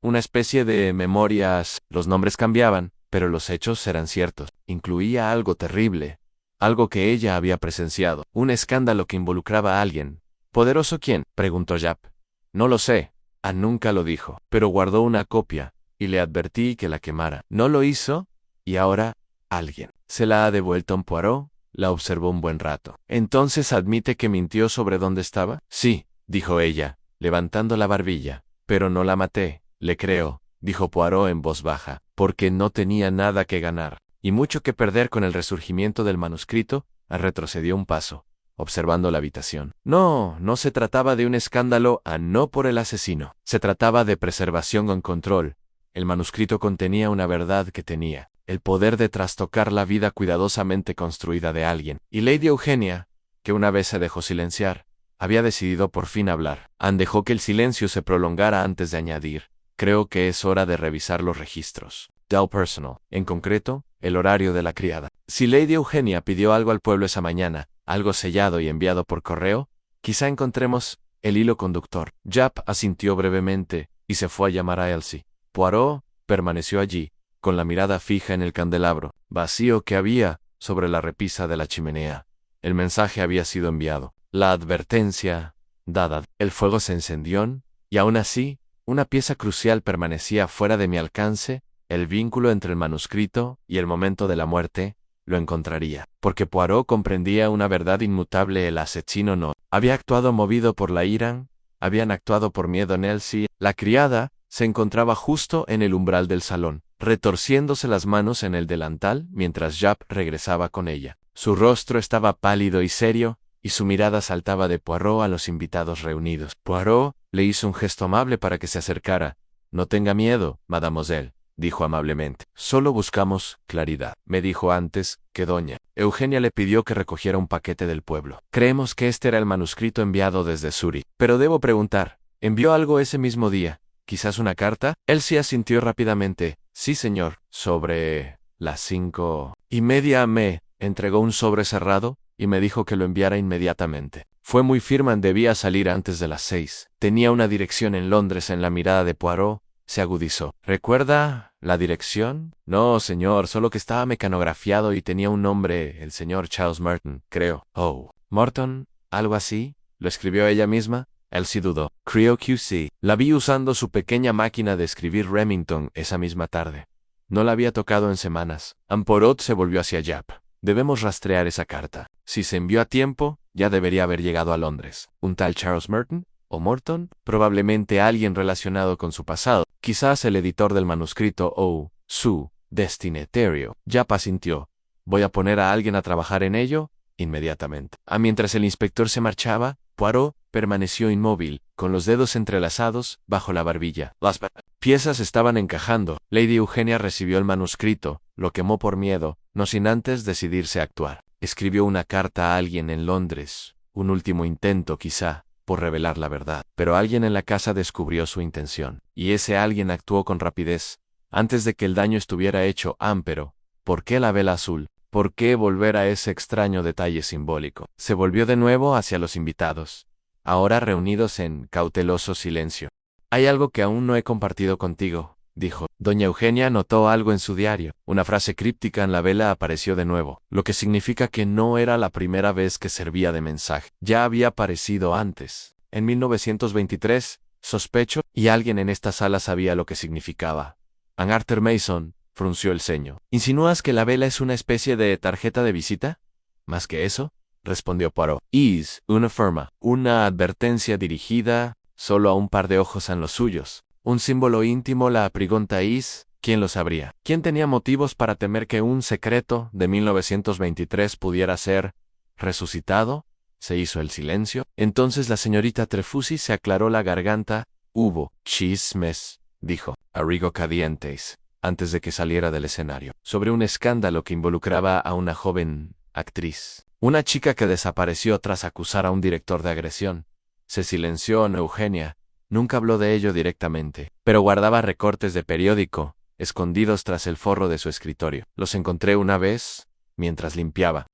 S1: una especie de memorias. Los nombres cambiaban, pero los hechos eran ciertos. Incluía algo terrible, algo que ella había presenciado, un escándalo que involucraba a alguien. ¿Poderoso quién?, preguntó Japp. No lo sé. Nunca lo dijo, pero guardó una copia, y le advertí que la quemara. No lo hizo, y ahora, alguien se la ha devuelto a Poirot. La observó un buen rato. ¿Entonces admite que mintió sobre dónde estaba? Sí, dijo ella, levantando la barbilla. Pero no la maté. Le creo, dijo Poirot en voz baja, porque no tenía nada que ganar, y mucho que perder con el resurgimiento del manuscrito. Retrocedió un paso, observando la habitación. No se trataba de un escándalo, no por el asesino. Se trataba de preservación con control. El manuscrito contenía una verdad que tenía el poder de trastocar la vida cuidadosamente construida de alguien. Y Lady Eugenia, que una vez se dejó silenciar, había decidido por fin hablar. Dejó que el silencio se prolongara antes de añadir: creo que es hora de revisar los registros. Del personal, en concreto, el horario de la criada. Si Lady Eugenia pidió algo al pueblo esa mañana, algo sellado y enviado por correo, quizá encontremos el hilo conductor. Japp asintió brevemente y se fue a llamar a Elsie. Poirot permaneció allí, con la mirada fija en el candelabro vacío que había sobre la repisa de la chimenea. El mensaje había sido enviado. La advertencia dada. El fuego se encendió, y aún así, una pieza crucial permanecía fuera de mi alcance: el vínculo entre el manuscrito y el momento de la muerte. Lo encontraría, porque Poirot comprendía una verdad inmutable: el asesino no había actuado movido por la ira, habían actuado por miedo en Elsie. La criada se encontraba justo en el umbral del salón, retorciéndose las manos en el delantal mientras Japp regresaba con ella. Su rostro estaba pálido y serio, y su mirada saltaba de Poirot a los invitados reunidos. Poirot le hizo un gesto amable para que se acercara. No tenga miedo, mademoiselle, dijo amablemente. Solo buscamos claridad. Me dijo antes que doña Eugenia le pidió que recogiera un paquete del pueblo. Creemos que este era el manuscrito enviado desde Surrey. Pero debo preguntar, ¿envió algo ese mismo día? ¿Quizás una carta? Elsie asintió rápidamente. Sí, señor. Sobre las 5:30 me entregó un sobre cerrado y me dijo que lo enviara inmediatamente. Fue muy firme, debía salir antes de las 6. Tenía una dirección en Londres. En la mirada de Poirot se agudizó. ¿Recuerda la dirección? No, señor, solo que estaba mecanografiado y tenía un nombre: el señor Charles Merton, creo. Oh, Morton, algo así. ¿Lo escribió ella misma? Elsie dudó. Creo que sí. La vi usando su pequeña máquina de escribir Remington esa misma tarde. No la había tocado en semanas. Poirot se volvió hacia Japp. Debemos rastrear esa carta. Si se envió a tiempo, ya debería haber llegado a Londres. ¿Un tal Charles Merton? ¿O Morton? Probablemente alguien relacionado con su pasado. Quizás el editor del manuscrito o su destinatario. Japp asintió. Voy a poner a alguien a trabajar en ello inmediatamente. Mientras el inspector se marchaba, Poirot permaneció inmóvil, con los dedos entrelazados bajo la barbilla. Las piezas estaban encajando. Lady Eugenia recibió el manuscrito, lo quemó por miedo, no sin antes decidirse a actuar. Escribió una carta a alguien en Londres, un último intento quizá, por revelar la verdad. Pero alguien en la casa descubrió su intención, y ese alguien actuó con rapidez, antes de que el daño estuviera hecho. Pero, ¿por qué la vela azul? ¿Por qué volver a ese extraño detalle simbólico? Se volvió de nuevo hacia los invitados, ahora reunidos en cauteloso silencio. Hay algo que aún no he compartido contigo, dijo. Doña Eugenia notó algo en su diario. Una frase críptica en la vela apareció de nuevo, lo que significa que no era la primera vez que servía de mensaje. Ya había aparecido antes. En 1923, sospecho, y alguien en esta sala sabía lo que significaba. Arthur Mason frunció el ceño. ¿Insinúas que la vela es una especie de tarjeta de visita? Más que eso, respondió Poirot. Es una firma, una advertencia dirigida solo a un par de ojos en los suyos. Un símbolo íntimo. La pregunta es, ¿quién lo sabría? ¿Quién tenía motivos para temer que un secreto de 1923 pudiera ser resucitado? Se hizo el silencio. Entonces la señorita Trefusis se aclaró la garganta. Hubo chismes, dijo, Arrigo Cadientes, antes de que saliera del escenario, sobre un escándalo que involucraba a una joven actriz. Una chica que desapareció tras acusar a un director de agresión. Se silenció en Eugenia. Nunca habló de ello directamente, pero guardaba recortes de periódico, escondidos tras el forro de su escritorio. Los encontré una vez, mientras limpiaba.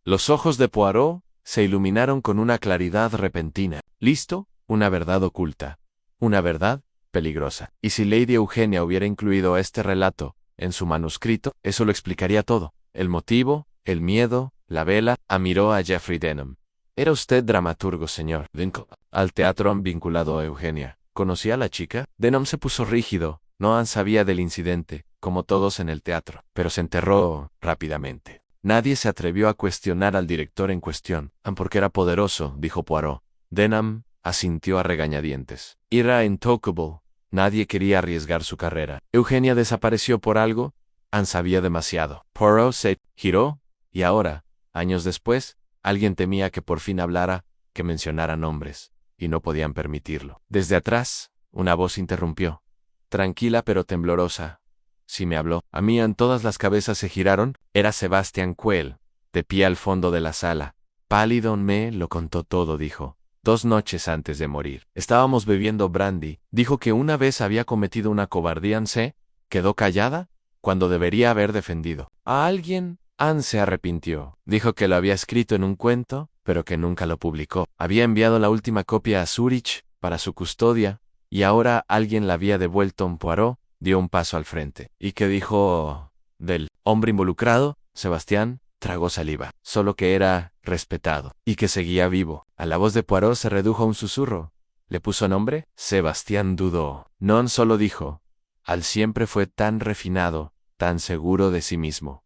S1: Los ojos de Poirot se iluminaron con una claridad repentina. ¿Listo? Una verdad oculta. Una verdad peligrosa. Y si Lady Eugenia hubiera incluido este relato en su manuscrito, eso lo explicaría todo. El motivo, el miedo, la vela. Miró a Geoffrey Denham. ¿Era usted dramaturgo, señor Lincoln? Al teatro han vinculado a Eugenia. ¿Conocía a la chica? Denham se puso rígido. No sabía del incidente, como todos en el teatro, pero se enterró rápidamente. Nadie se atrevió a cuestionar al director en cuestión, porque era poderoso, dijo Poirot. Denham asintió a regañadientes. Era intocable. Nadie quería arriesgar su carrera. Eugenia desapareció por algo. Sabía demasiado. Poirot se giró, y ahora, años después, alguien temía que por fin hablara, que mencionara nombres, y no podían permitirlo. Desde atrás, una voz interrumpió. Tranquila pero temblorosa. Sí me habló. A mí en todas las cabezas se giraron. Era Sebastián Quell, de pie al fondo de la sala. Pálido me lo contó todo, dijo. 2 noches antes de morir. Estábamos bebiendo brandy. Dijo que una vez había cometido una cobardía. Se quedó callada cuando debería haber defendido a alguien. Anne se arrepintió. Dijo que lo había escrito en un cuento, pero que nunca lo publicó. Había enviado la última copia a Zurich para su custodia, y ahora alguien la había devuelto. Poirot dio un paso al frente. ¿Y qué dijo del hombre involucrado? Sebastián tragó saliva. Solo que era respetado y que seguía vivo. A la voz de Poirot se redujo a un susurro. ¿Le puso nombre? Sebastián dudó. Non solo dijo. Al siempre fue tan refinado, tan seguro de sí mismo.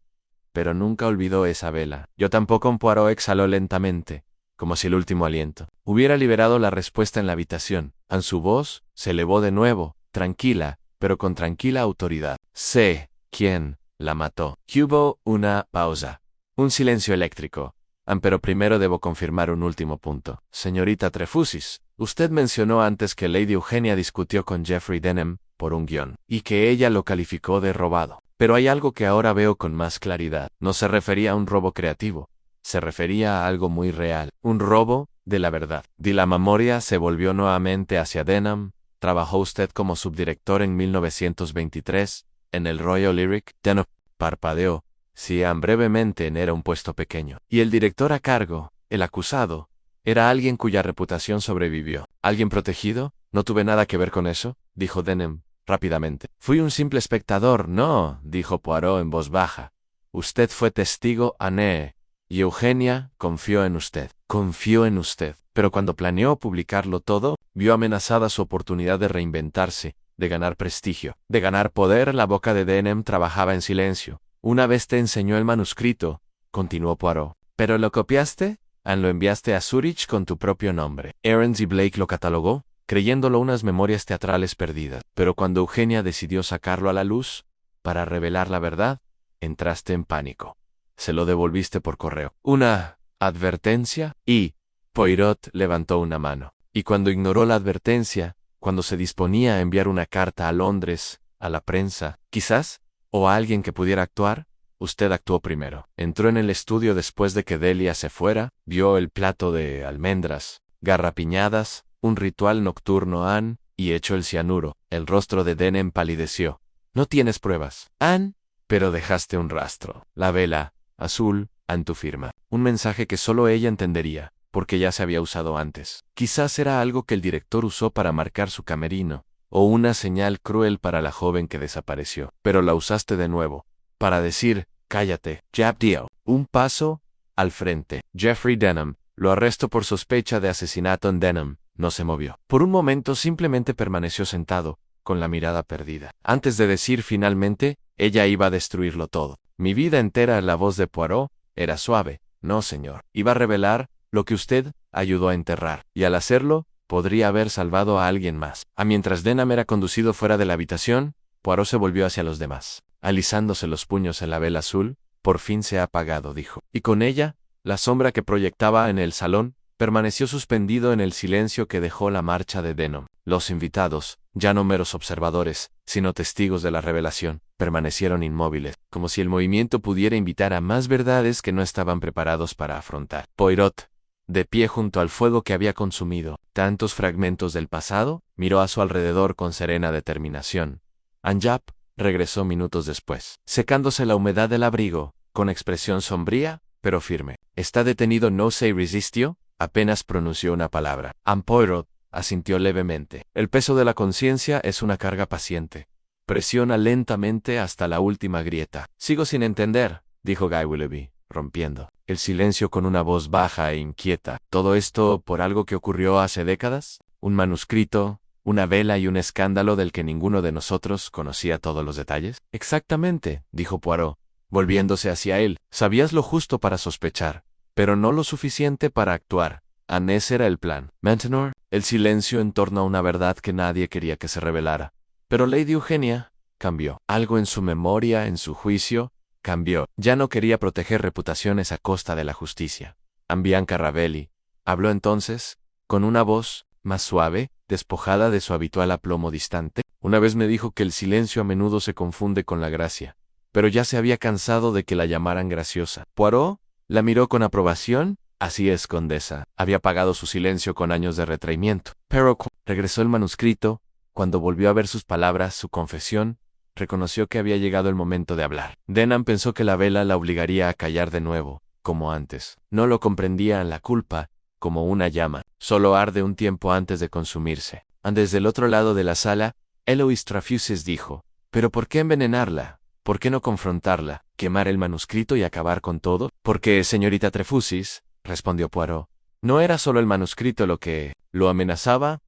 S1: Pero nunca olvidó esa vela. Yo tampoco. Poirot exhaló lentamente, como si el último aliento hubiera liberado la respuesta en la habitación. Su voz se elevó de nuevo, tranquila, pero con tranquila autoridad. Sé quién la mató. Hubo una pausa. Un silencio eléctrico. Pero primero debo confirmar un último punto. Señorita Trefusis, usted mencionó antes que Lady Eugenia discutió con Geoffrey Denham por un guión, y que ella lo calificó de robado. Pero hay algo que ahora veo con más claridad. No se refería a un robo creativo. Se refería a algo muy real. Un robo de la verdad. La memoria se volvió nuevamente hacia Denham. ¿Trabajó usted como subdirector en 1923 en el Royal Lyric? Denham parpadeó. Sí, brevemente era un puesto pequeño. Y el director a cargo, el acusado, era alguien cuya reputación sobrevivió. ¿Alguien protegido? No tuve nada que ver con eso, dijo Denham rápidamente. Fui un simple espectador. No, dijo Poirot en voz baja. Usted fue testigo, Anne, y Eugenia confió en usted. Confió en usted. Pero cuando planeó publicarlo todo, vio amenazada su oportunidad de reinventarse, de ganar prestigio, de ganar poder. La boca de Denham trabajaba en silencio. Una vez te enseñó el manuscrito, continuó Poirot. ¿Pero lo copiaste? Lo enviaste a Zurich con tu propio nombre. Ahrens y Blake lo catalogó, creyéndolo unas memorias teatrales perdidas. Pero cuando Eugenia decidió sacarlo a la luz, para revelar la verdad, entraste en pánico. Se lo devolviste por correo. ¿Una advertencia? Y Poirot levantó una mano. Y cuando ignoró la advertencia, cuando se disponía a enviar una carta a Londres, a la prensa, quizás, o a alguien que pudiera actuar, usted actuó primero. Entró en el estudio después de que Delia se fuera, vio el plato de almendras, garrapiñadas, un ritual nocturno, Anne, y echó el cianuro. El rostro de Denham palideció. No tienes pruebas, Anne, pero dejaste un rastro. La vela, azul, en tu firma. Un mensaje que solo ella entendería, porque ya se había usado antes. Quizás era algo que el director usó para marcar su camerino, o una señal cruel para la joven que desapareció. Pero la usaste de nuevo, para decir, cállate, Jap dio un paso al frente. Geoffrey Denham, lo arrestó por sospecha de asesinato en Denham. No se movió. Por un momento simplemente permaneció sentado, con la mirada perdida. Antes de decir finalmente, ella iba a destruirlo todo. Mi vida entera. La voz de Poirot era suave. No, señor. Iba a revelar lo que usted ayudó a enterrar. Y al hacerlo, podría haber salvado a alguien más. Mientras Denham era conducido fuera de la habitación, Poirot se volvió hacia los demás. Alisándose los puños en la vela azul, por fin se ha apagado, dijo. Y con ella, La sombra que proyectaba en el salón permaneció suspendido en el silencio que dejó la marcha de Denham. Los invitados, ya no meros observadores, sino testigos de la revelación, permanecieron inmóviles, como si el movimiento pudiera invitar a más verdades que no estaban preparados para afrontar. Poirot, de pie junto al fuego que había consumido tantos fragmentos del pasado, miró a su alrededor con serena determinación. Anjap regresó minutos después, secándose la humedad del abrigo, con expresión sombría, pero firme. ¿Está detenido no se resistió? Apenas pronunció una palabra. Poirot asintió levemente. El peso de la conciencia es una carga paciente. Presiona lentamente hasta la última grieta. Sigo sin entender, dijo Guy Willoughby, rompiendo el silencio con una voz baja e inquieta. ¿Todo esto por algo que ocurrió hace décadas? ¿Un manuscrito, una vela y un escándalo del que ninguno de nosotros conocía todos los detalles? Exactamente, dijo Poirot, volviéndose hacia él. Sabías lo justo para sospechar, pero no lo suficiente para actuar. Ese era el plan. Maintenon, el silencio en torno a una verdad que nadie quería que se revelara. Pero Lady Eugenia cambió. Algo en su memoria, en su juicio, cambió. Ya no quería proteger reputaciones a costa de la justicia. Bianca Ravelli habló entonces, con una voz más suave, despojada de su habitual aplomo distante. Una vez me dijo que el silencio a menudo se confunde con la gracia, pero ya se había cansado de que la llamaran graciosa. Poirot la miró con aprobación. Así es, condesa. Había pagado su silencio con años de retraimiento. Pero regresó el manuscrito. Cuando volvió a ver sus palabras, su confesión, reconoció que había llegado el momento de hablar. Denham pensó que la vela la obligaría a callar de nuevo, como antes. No lo comprendía en la culpa, como una llama. Solo arde un tiempo antes de consumirse. Desde el otro lado de la sala, Eloise Trefusis dijo, ¿pero por qué envenenarla? ¿Por qué no confrontarla, quemar el manuscrito y acabar con todo? Porque, señorita Trefusis, respondió Poirot, no era solo el manuscrito lo que lo amenazaba,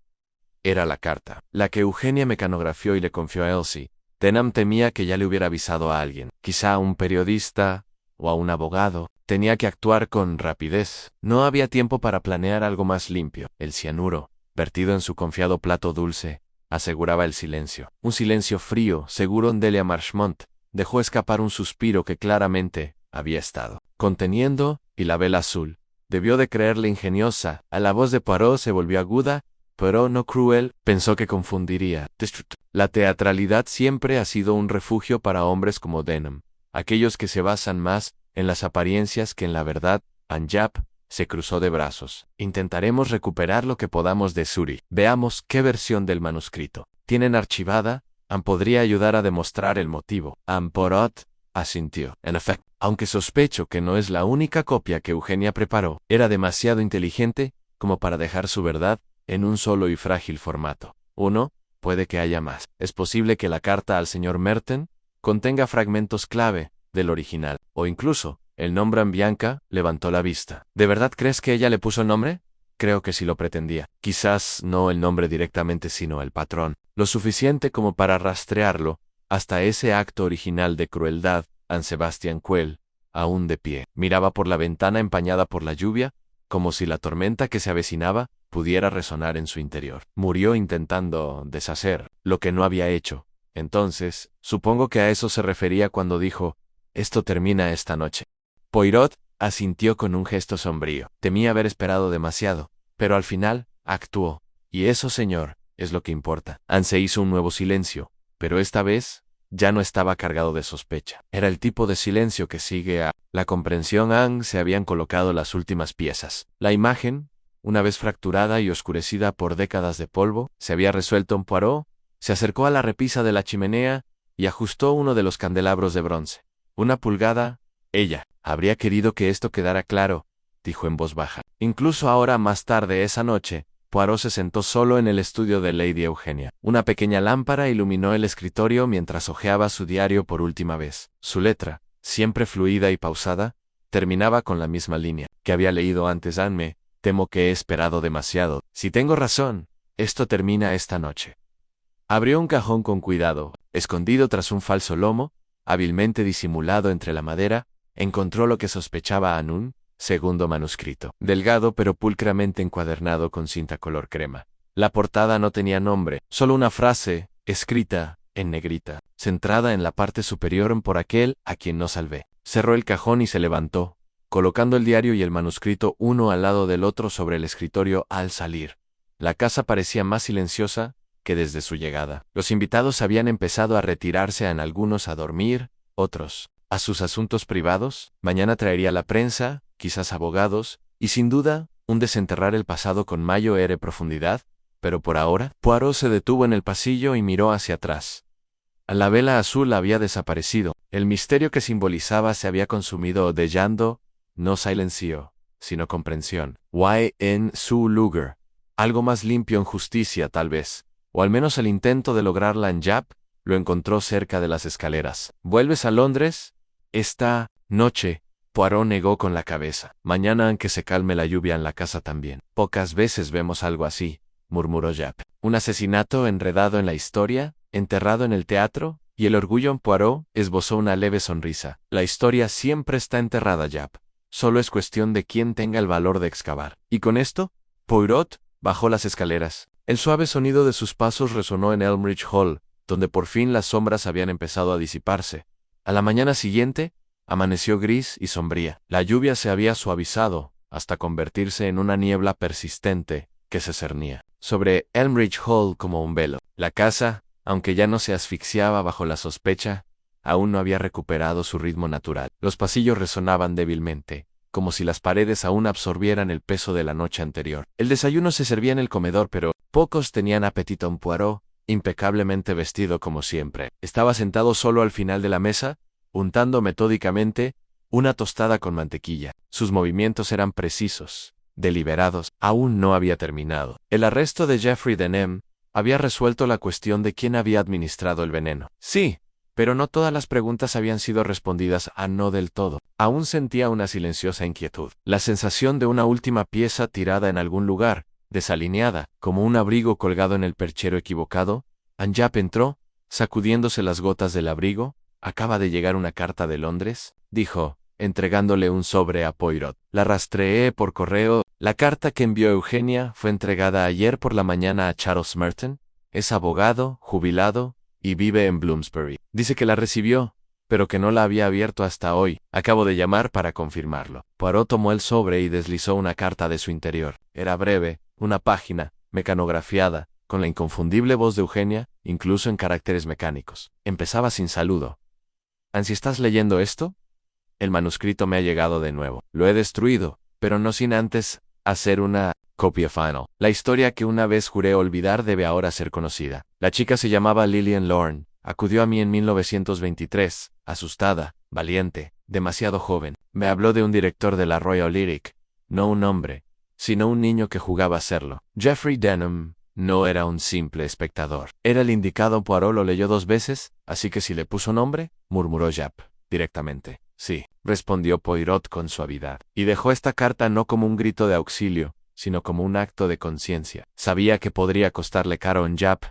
S1: era la carta, la que Eugenia mecanografió y le confió a Elsie. Denham temía que ya le hubiera avisado a alguien, quizá a un periodista o a un abogado. Tenía que actuar con rapidez. No había tiempo para planear algo más limpio. El cianuro, vertido en su confiado plato dulce, aseguraba el silencio. Un silencio frío, seguro. Delia Marchmont dejó escapar un suspiro que claramente había estado conteniendo, y la vela azul debió de creerle ingeniosa. A la voz de Poirot se volvió aguda, pero no cruel. Pensó que confundiría. La teatralidad siempre ha sido un refugio para hombres como Denham, aquellos que se basan más en las apariencias que en la verdad. Anjap se cruzó de brazos. Intentaremos recuperar lo que podamos de Surrey. Veamos qué versión del manuscrito tienen archivada. Podría ayudar a demostrar el motivo. Poirot asintió. En efecto, aunque sospecho que no es la única copia que Eugenia preparó, era demasiado inteligente como para dejar su verdad en un solo y frágil formato. Puede que haya más. Es posible que la carta al señor Merton contenga fragmentos clave del original, o incluso el nombre. Bianca levantó la vista. ¿De verdad crees que ella le puso el nombre? Creo que sí lo pretendía. Quizás no el nombre directamente, sino el patrón. Lo suficiente como para rastrearlo hasta ese acto original de crueldad. Sebastian Quell, aún de pie, miraba por la ventana empañada por la lluvia, como si la tormenta que se avecinaba pudiera resonar en su interior. Murió intentando deshacer lo que no había hecho. Entonces, supongo que a eso se refería cuando dijo, «Esto termina esta noche». Poirot asintió con un gesto sombrío. Temía haber esperado demasiado, pero al final, actuó. Y eso, señor, es lo que importa. Se hizo un nuevo silencio, pero esta vez ya no estaba cargado de sospecha. Era el tipo de silencio que sigue a la comprensión. Se habían colocado las últimas piezas. La imagen, una vez fracturada y oscurecida por décadas de polvo, se había resuelto. Poirot se acercó a la repisa de la chimenea y ajustó uno de los candelabros de bronce. 1 pulgada. Ella habría querido que esto quedara claro, dijo en voz baja. Incluso ahora, más tarde esa noche, Poirot se sentó solo en el estudio de Lady Eugenia. Una pequeña lámpara iluminó el escritorio mientras hojeaba su diario por última vez. Su letra, siempre fluida y pausada, terminaba con la misma línea que había leído antes. Temo que he esperado demasiado. Si tengo razón, esto termina esta noche. Abrió un cajón con cuidado. Escondido tras un falso lomo, hábilmente disimulado entre la madera, encontró lo que sospechaba. Un segundo manuscrito, delgado pero pulcramente encuadernado con cinta color crema. La portada no tenía nombre, solo una frase, escrita en negrita, centrada en la parte superior por aquel a quien no salvé. Cerró el cajón y se levantó, colocando el diario y el manuscrito uno al lado del otro sobre el escritorio al salir. La casa parecía más silenciosa que desde su llegada. Los invitados habían empezado a retirarse, en algunos a dormir, otros a sus asuntos privados. Mañana traería la prensa, quizás abogados, y sin duda, un desenterrar el pasado con mayor profundidad, pero por ahora, Poirot se detuvo en el pasillo y miró hacia atrás. La vela azul había desaparecido. El misterio que simbolizaba se había consumido, dejando no silencio, sino comprensión. Why en su lugar. Algo más limpio en justicia, tal vez, o al menos el intento de lograrla en Japp, lo encontró cerca de las escaleras. ¿Vuelves a Londres? Esta noche, Poirot negó con la cabeza. Mañana, aunque se calme la lluvia en la casa también. Pocas veces vemos algo así, murmuró Japp. Un asesinato enredado en la historia, enterrado en el teatro, y el orgullo en Poirot esbozó una leve sonrisa. La historia siempre está enterrada, Japp. Solo es cuestión de quién tenga el valor de excavar. Y con esto, Poirot bajó las escaleras. El suave sonido de sus pasos resonó en Elmridge Hall, donde por fin las sombras habían empezado a disiparse. A la mañana siguiente, amaneció gris y sombría. La lluvia se había suavizado, hasta convertirse en una niebla persistente que se cernía sobre Elmridge Hall como un velo. La casa, aunque ya no se asfixiaba bajo la sospecha, aún no había recuperado su ritmo natural. Los pasillos resonaban débilmente, como si las paredes aún absorbieran el peso de la noche anterior. El desayuno se servía en el comedor, pero pocos tenían apetito. En Poirot, impecablemente vestido como siempre, estaba sentado solo al final de la mesa, untando metódicamente una tostada con mantequilla. Sus movimientos eran precisos, deliberados. Aún no había terminado. El arresto de Geoffrey Denham había resuelto la cuestión de quién había administrado el veneno. Sí, pero no todas las preguntas habían sido respondidas no del todo. Aún sentía una silenciosa inquietud. La sensación de una última pieza tirada en algún lugar, desalineada, como un abrigo colgado en el perchero equivocado. Japp entró, sacudiéndose las gotas del abrigo. «Acaba de llegar una carta de Londres», dijo, entregándole un sobre a Poirot. «La rastreé por correo. La carta que envió Eugenia fue entregada ayer por la mañana a Charles Merton. Es abogado, jubilado, y vive en Bloomsbury. Dice que la recibió, pero que no la había abierto hasta hoy. Acabo de llamar para confirmarlo». Poirot tomó el sobre y deslizó una carta de su interior. Era breve, una página, mecanografiada, con la inconfundible voz de Eugenia, incluso en caracteres mecánicos. Empezaba sin saludo. «¿Ansi estás leyendo esto? El manuscrito me ha llegado de nuevo. Lo he destruido, pero no sin antes hacer una copia final. La historia que una vez juré olvidar debe ahora ser conocida. La chica se llamaba Lillian Lorne. Acudió a mí en 1923, asustada, valiente, demasiado joven. Me habló de un director de la Royal Lyric, no un hombre, sino un niño que jugaba a serlo. Geoffrey Denham no era un simple espectador. Era el indicado. Poirot lo leyó 2 veces, así que si le puso nombre, murmuró Japp, directamente. «Sí», respondió Poirot con suavidad, y dejó esta carta no como un grito de auxilio, sino como un acto de conciencia. Sabía que podría costarle caro. En Japp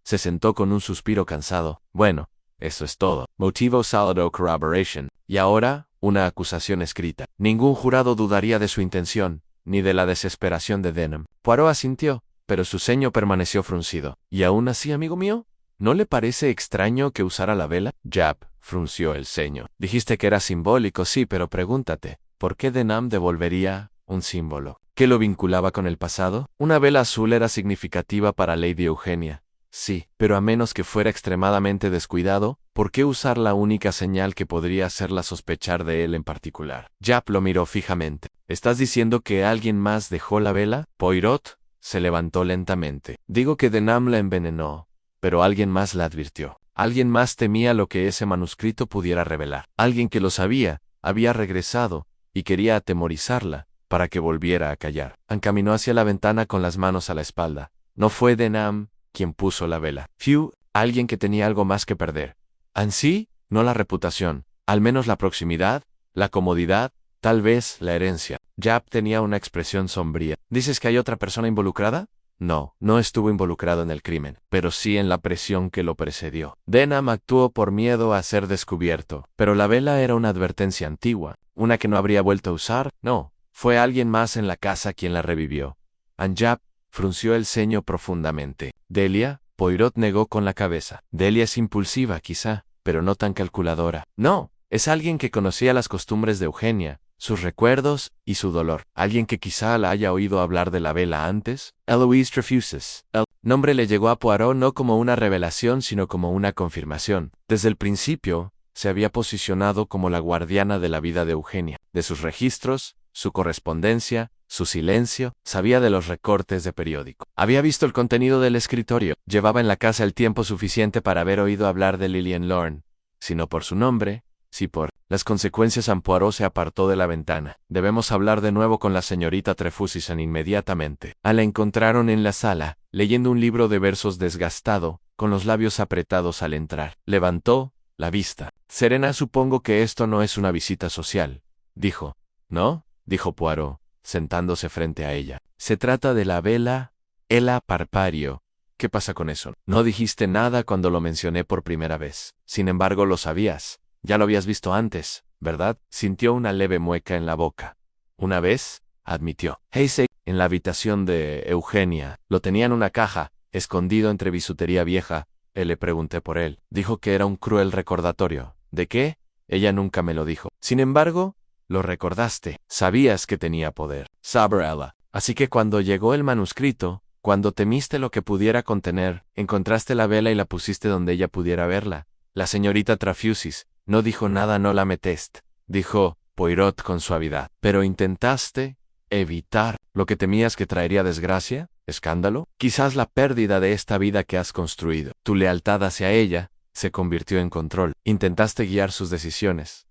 S1: se sentó con un suspiro cansado. «Bueno, eso es todo. Motivo sólido, corroboration. Y ahora, una acusación escrita. Ningún jurado dudaría de su intención, ni de la desesperación de Denham». Poirot asintió, pero su ceño permaneció fruncido. «¿Y aún así, amigo mío? ¿No le parece extraño que usara la vela?» Japp frunció el ceño. «Dijiste que era simbólico, sí, pero pregúntate, ¿por qué Denham devolvería un símbolo? ¿Qué lo vinculaba con el pasado? Una vela azul era significativa para Lady Eugenia. Sí, pero a menos que fuera extremadamente descuidado, ¿por qué usar la única señal que podría hacerla sospechar de él en particular?» Japp lo miró fijamente. «¿Estás diciendo que alguien más dejó la vela?» Poirot se levantó lentamente. «Digo que Denham la envenenó, pero alguien más la advirtió. Alguien más temía lo que ese manuscrito pudiera revelar. Alguien que lo sabía, había regresado, y quería atemorizarla, para que volviera a callar». Encaminó hacia la ventana con las manos a la espalda. «No fue Denham quien puso la vela. Phew, alguien que tenía algo más que perder. Ansí, no la reputación, al menos la proximidad, la comodidad, tal vez la herencia». Japp tenía una expresión sombría. «¿Dices que hay otra persona involucrada?» «No, no estuvo involucrado en el crimen, pero sí en la presión que lo precedió. Denham actuó por miedo a ser descubierto, pero la vela era una advertencia antigua, una que no habría vuelto a usar. No, fue alguien más en la casa quien la revivió». Japp frunció el ceño profundamente. «¿Delia?» Poirot negó con la cabeza. «Delia es impulsiva, quizá, pero no tan calculadora. No, es alguien que conocía las costumbres de Eugenia, sus recuerdos y su dolor. Alguien que quizá la haya oído hablar de la vela antes. Eloise Trefusis. El nombre le llegó a Poirot no como una revelación, sino como una confirmación. Desde el principio, se había posicionado como la guardiana de la vida de Eugenia, de sus registros, su correspondencia, su silencio, sabía de los recortes de periódico. Había visto el contenido del escritorio, llevaba en la casa el tiempo suficiente para haber oído hablar de Lillian Lorne. Si no por su nombre, si por las consecuencias, Poirot se apartó de la ventana. Debemos hablar de nuevo con la señorita Trefusis inmediatamente. La encontraron en la sala, leyendo un libro de versos desgastado, con los labios apretados al entrar. Levantó la vista. Serena, supongo que esto no es una visita social, dijo. ¿No? Dijo Poirot, sentándose frente a ella. Se trata de la vela, Ella Parpario. ¿Qué pasa con eso? No dijiste nada cuando lo mencioné por primera vez. Sin embargo, lo sabías. Ya lo habías visto antes, ¿verdad? Sintió una leve mueca en la boca. Una vez, admitió. Heisey, en la habitación de Eugenia. Lo tenía en una caja, escondido entre bisutería vieja. Le pregunté por él. Dijo que era un cruel recordatorio. ¿De qué? Ella nunca me lo dijo. Sin embargo, lo recordaste. Sabías que tenía poder. Sabrella. Así que cuando llegó el manuscrito, cuando temiste lo que pudiera contener, encontraste la vela y la pusiste donde ella pudiera verla. La señorita Trefusis no dijo nada, no la metest, dijo Poirot con suavidad. Pero intentaste evitar lo que temías que traería desgracia, escándalo, quizás la pérdida de esta vida que has construido. Tu lealtad hacia ella se convirtió en control. Intentaste guiar sus decisiones.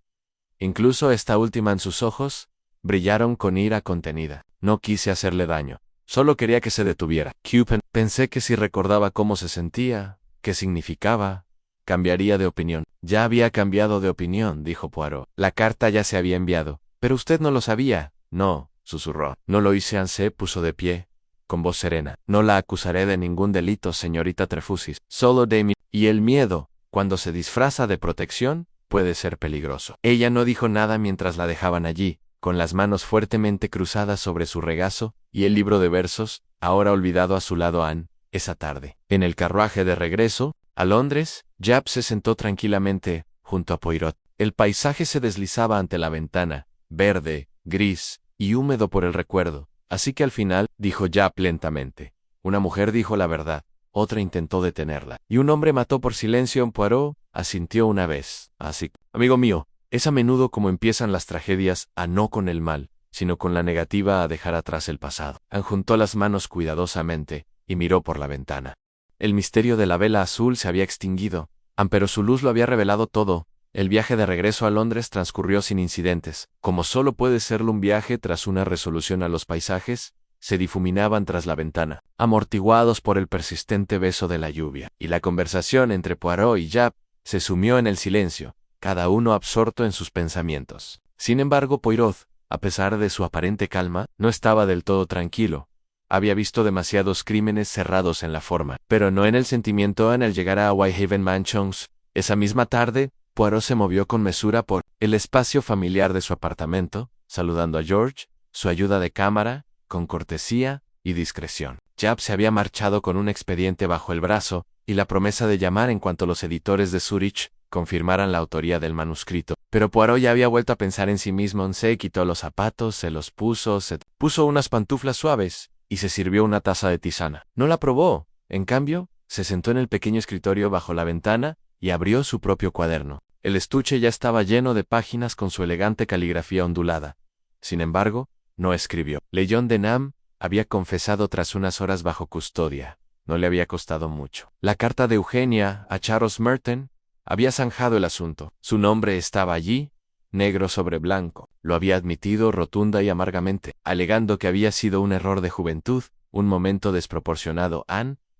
S1: Incluso esta última, en sus ojos brillaron con ira contenida. No quise hacerle daño. Solo quería que se detuviera. Cupid, pensé que si recordaba cómo se sentía, qué significaba, cambiaría de opinión. Ya había cambiado de opinión, dijo Poirot. La carta ya se había enviado. Pero usted no lo sabía. No, susurró. No lo hice. Se puso de pie, con voz serena. No la acusaré de ningún delito, señorita Trefusis. Solo de mí. Y el miedo, cuando se disfraza de protección, puede ser peligroso. Ella no dijo nada mientras la dejaban allí, con las manos fuertemente cruzadas sobre su regazo, y el libro de versos, ahora olvidado a su lado. Esa tarde, en el carruaje de regreso a Londres, Japp se sentó tranquilamente junto a Poirot. El paisaje se deslizaba ante la ventana, verde, gris y húmedo por el recuerdo. Así que al final, dijo Japp lentamente, una mujer dijo la verdad, otra intentó detenerla, y un hombre mató por silencio. Poirot asintió una vez. Así, amigo mío, es a menudo como empiezan las tragedias, no con el mal, sino con la negativa a dejar atrás el pasado. Juntó las manos cuidadosamente y miró por la ventana. El misterio de la vela azul se había extinguido, pero su luz lo había revelado todo. El viaje de regreso a Londres transcurrió sin incidentes. Como solo puede serlo un viaje tras una resolución a los paisajes, se difuminaban tras la ventana, amortiguados por el persistente beso de la lluvia. Y la conversación entre Poirot y Japp se sumió en el silencio, cada uno absorto en sus pensamientos. Sin embargo, Poirot, a pesar de su aparente calma, no estaba del todo tranquilo. Había visto demasiados crímenes cerrados en la forma, pero no en el sentimiento. Al llegar a Whitehaven Mansions, esa misma tarde, Poirot se movió con mesura por el espacio familiar de su apartamento, saludando a George, su ayuda de cámara, con cortesía y discreción. Japp se había marchado con un expediente bajo el brazo y la promesa de llamar en cuanto los editores de Zurich confirmaran la autoría del manuscrito. Pero Poirot ya había vuelto a pensar en sí mismo. Se quitó los zapatos, se los puso, se puso unas pantuflas suaves y se sirvió una taza de tisana. No la probó. En cambio, se sentó en el pequeño escritorio bajo la ventana y abrió su propio cuaderno. El estuche ya estaba lleno de páginas con su elegante caligrafía ondulada. Sin embargo, no escribió. Leon Denham había confesado tras unas horas bajo custodia. No le había costado mucho. La carta de Eugenia a Charles Merton había zanjado el asunto. Su nombre estaba allí, negro sobre blanco. Lo había admitido rotunda y amargamente, alegando que había sido un error de juventud, un momento desproporcionado.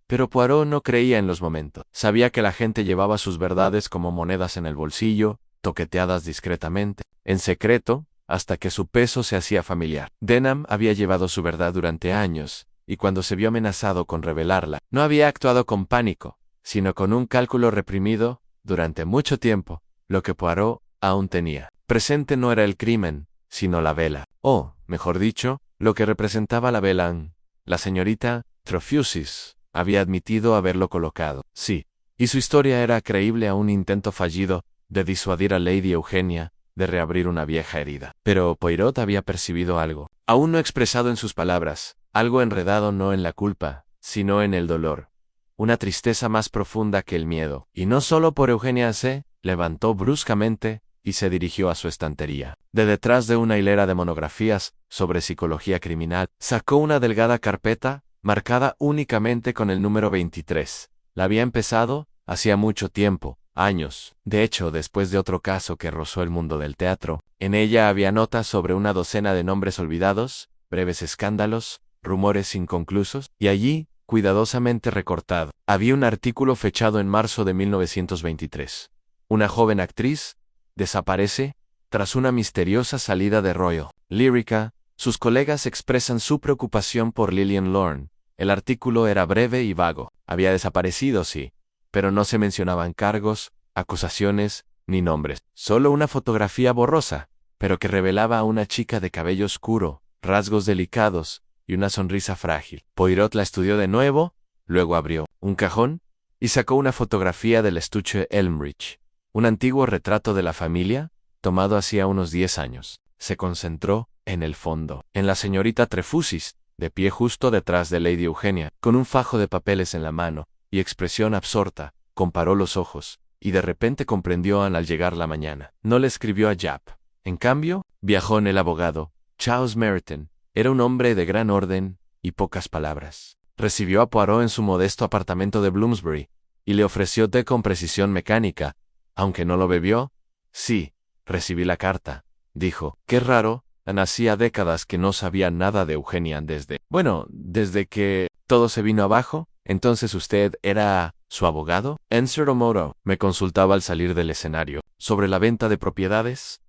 S1: Pero Poirot no creía en los momentos. Sabía que la gente llevaba sus verdades como monedas en el bolsillo, toqueteadas discretamente, en secreto, hasta que su peso se hacía familiar. Denham había llevado su verdad durante años, y cuando se vio amenazado con revelarla, no había actuado con pánico, sino con un cálculo reprimido. Durante mucho tiempo, lo que Poirot aún tenía presente no era el crimen, sino la vela. O, mejor dicho, lo que representaba la vela. La señorita Trefusis había admitido haberlo colocado. Sí, y su historia era creíble a un intento fallido de disuadir a Lady Eugenia de reabrir una vieja herida. Pero Poirot había percibido algo, aún no expresado en sus palabras, algo enredado no en la culpa, sino en el dolor. Una tristeza más profunda que el miedo. Y no solo por Eugenia se levantó bruscamente y se dirigió a su estantería. De detrás de una hilera de monografías sobre psicología criminal, sacó una delgada carpeta, marcada únicamente con el número 23. La había empezado hacía mucho tiempo, años. De hecho, después de otro caso que rozó el mundo del teatro, en ella había notas sobre una docena de nombres olvidados, breves escándalos, rumores inconclusos, y allí, cuidadosamente recortado, había un artículo fechado en marzo de 1923. Una joven actriz desaparece tras una misteriosa salida de Royal Lyrica. Sus colegas expresan su preocupación por Lillian Lorne. El artículo era breve y vago. Había desaparecido, sí, pero no se mencionaban cargos, acusaciones, ni nombres. Solo una fotografía borrosa, pero que revelaba a una chica de cabello oscuro, rasgos delicados y una sonrisa frágil. Poirot la estudió de nuevo, luego abrió un cajón y sacó una fotografía del estuche Elmridge, un antiguo retrato de la familia, tomado hacía unos 10 años. Se concentró en el fondo, en la señorita Trefusis, de pie justo detrás de Lady Eugenia, con un fajo de papeles en la mano, y expresión absorta, comparó los ojos, y de repente comprendió al llegar la mañana. No le escribió a Japp. En cambio, viajó en el abogado, Charles Meryton. Era un hombre de gran orden y pocas palabras. Recibió a Poirot en su modesto apartamento de Bloomsbury, y le ofreció té con precisión mecánica, aunque no lo bebió. Sí, recibí la carta, dijo. Qué raro, hacía décadas que no sabía nada de Eugenia desde que todo se vino abajo. Entonces usted era su abogado. Enser Omoto me consultaba al salir del escenario sobre la venta de propiedades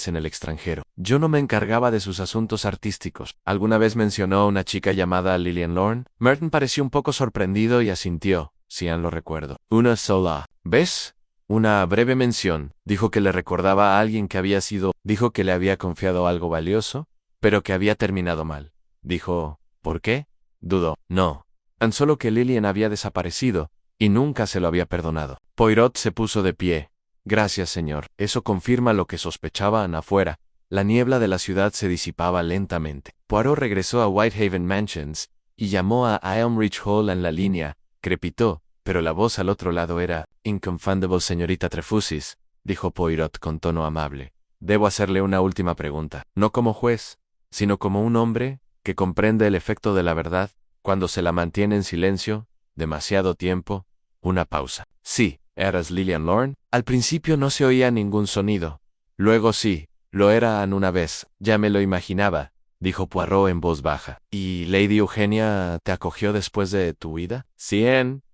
S1: en el extranjero. Yo no me encargaba de sus asuntos artísticos. ¿Alguna vez mencionó a una chica llamada Lillian Lorne? Merton pareció un poco sorprendido y asintió, si aún lo recuerdo. Una sola. ¿Ves? Una breve mención. Dijo que le recordaba a alguien que dijo que le había confiado algo valioso, pero que había terminado mal. Dijo, ¿por qué? Dudó. No. Tan solo que Lillian había desaparecido, y nunca se lo había perdonado. Poirot se puso de pie. Gracias, señor. Eso confirma lo que sospechaban afuera. La niebla de la ciudad se disipaba lentamente. Poirot regresó a Whitehaven Mansions y llamó a Elmridge Hall en la línea. Crepitó, pero la voz al otro lado era «Inconfundable señorita Trefusis», dijo Poirot con tono amable. «Debo hacerle una última pregunta. No como juez, sino como un hombre que comprende el efecto de la verdad cuando se la mantiene en silencio demasiado tiempo». Una pausa. «Sí, ¿eras Lillian Lorne?» Al principio no se oía ningún sonido. Luego sí, lo era una vez. Ya me lo imaginaba, dijo Poirot en voz baja. ¿Y Lady Eugenia te acogió después de tu huida? Sí,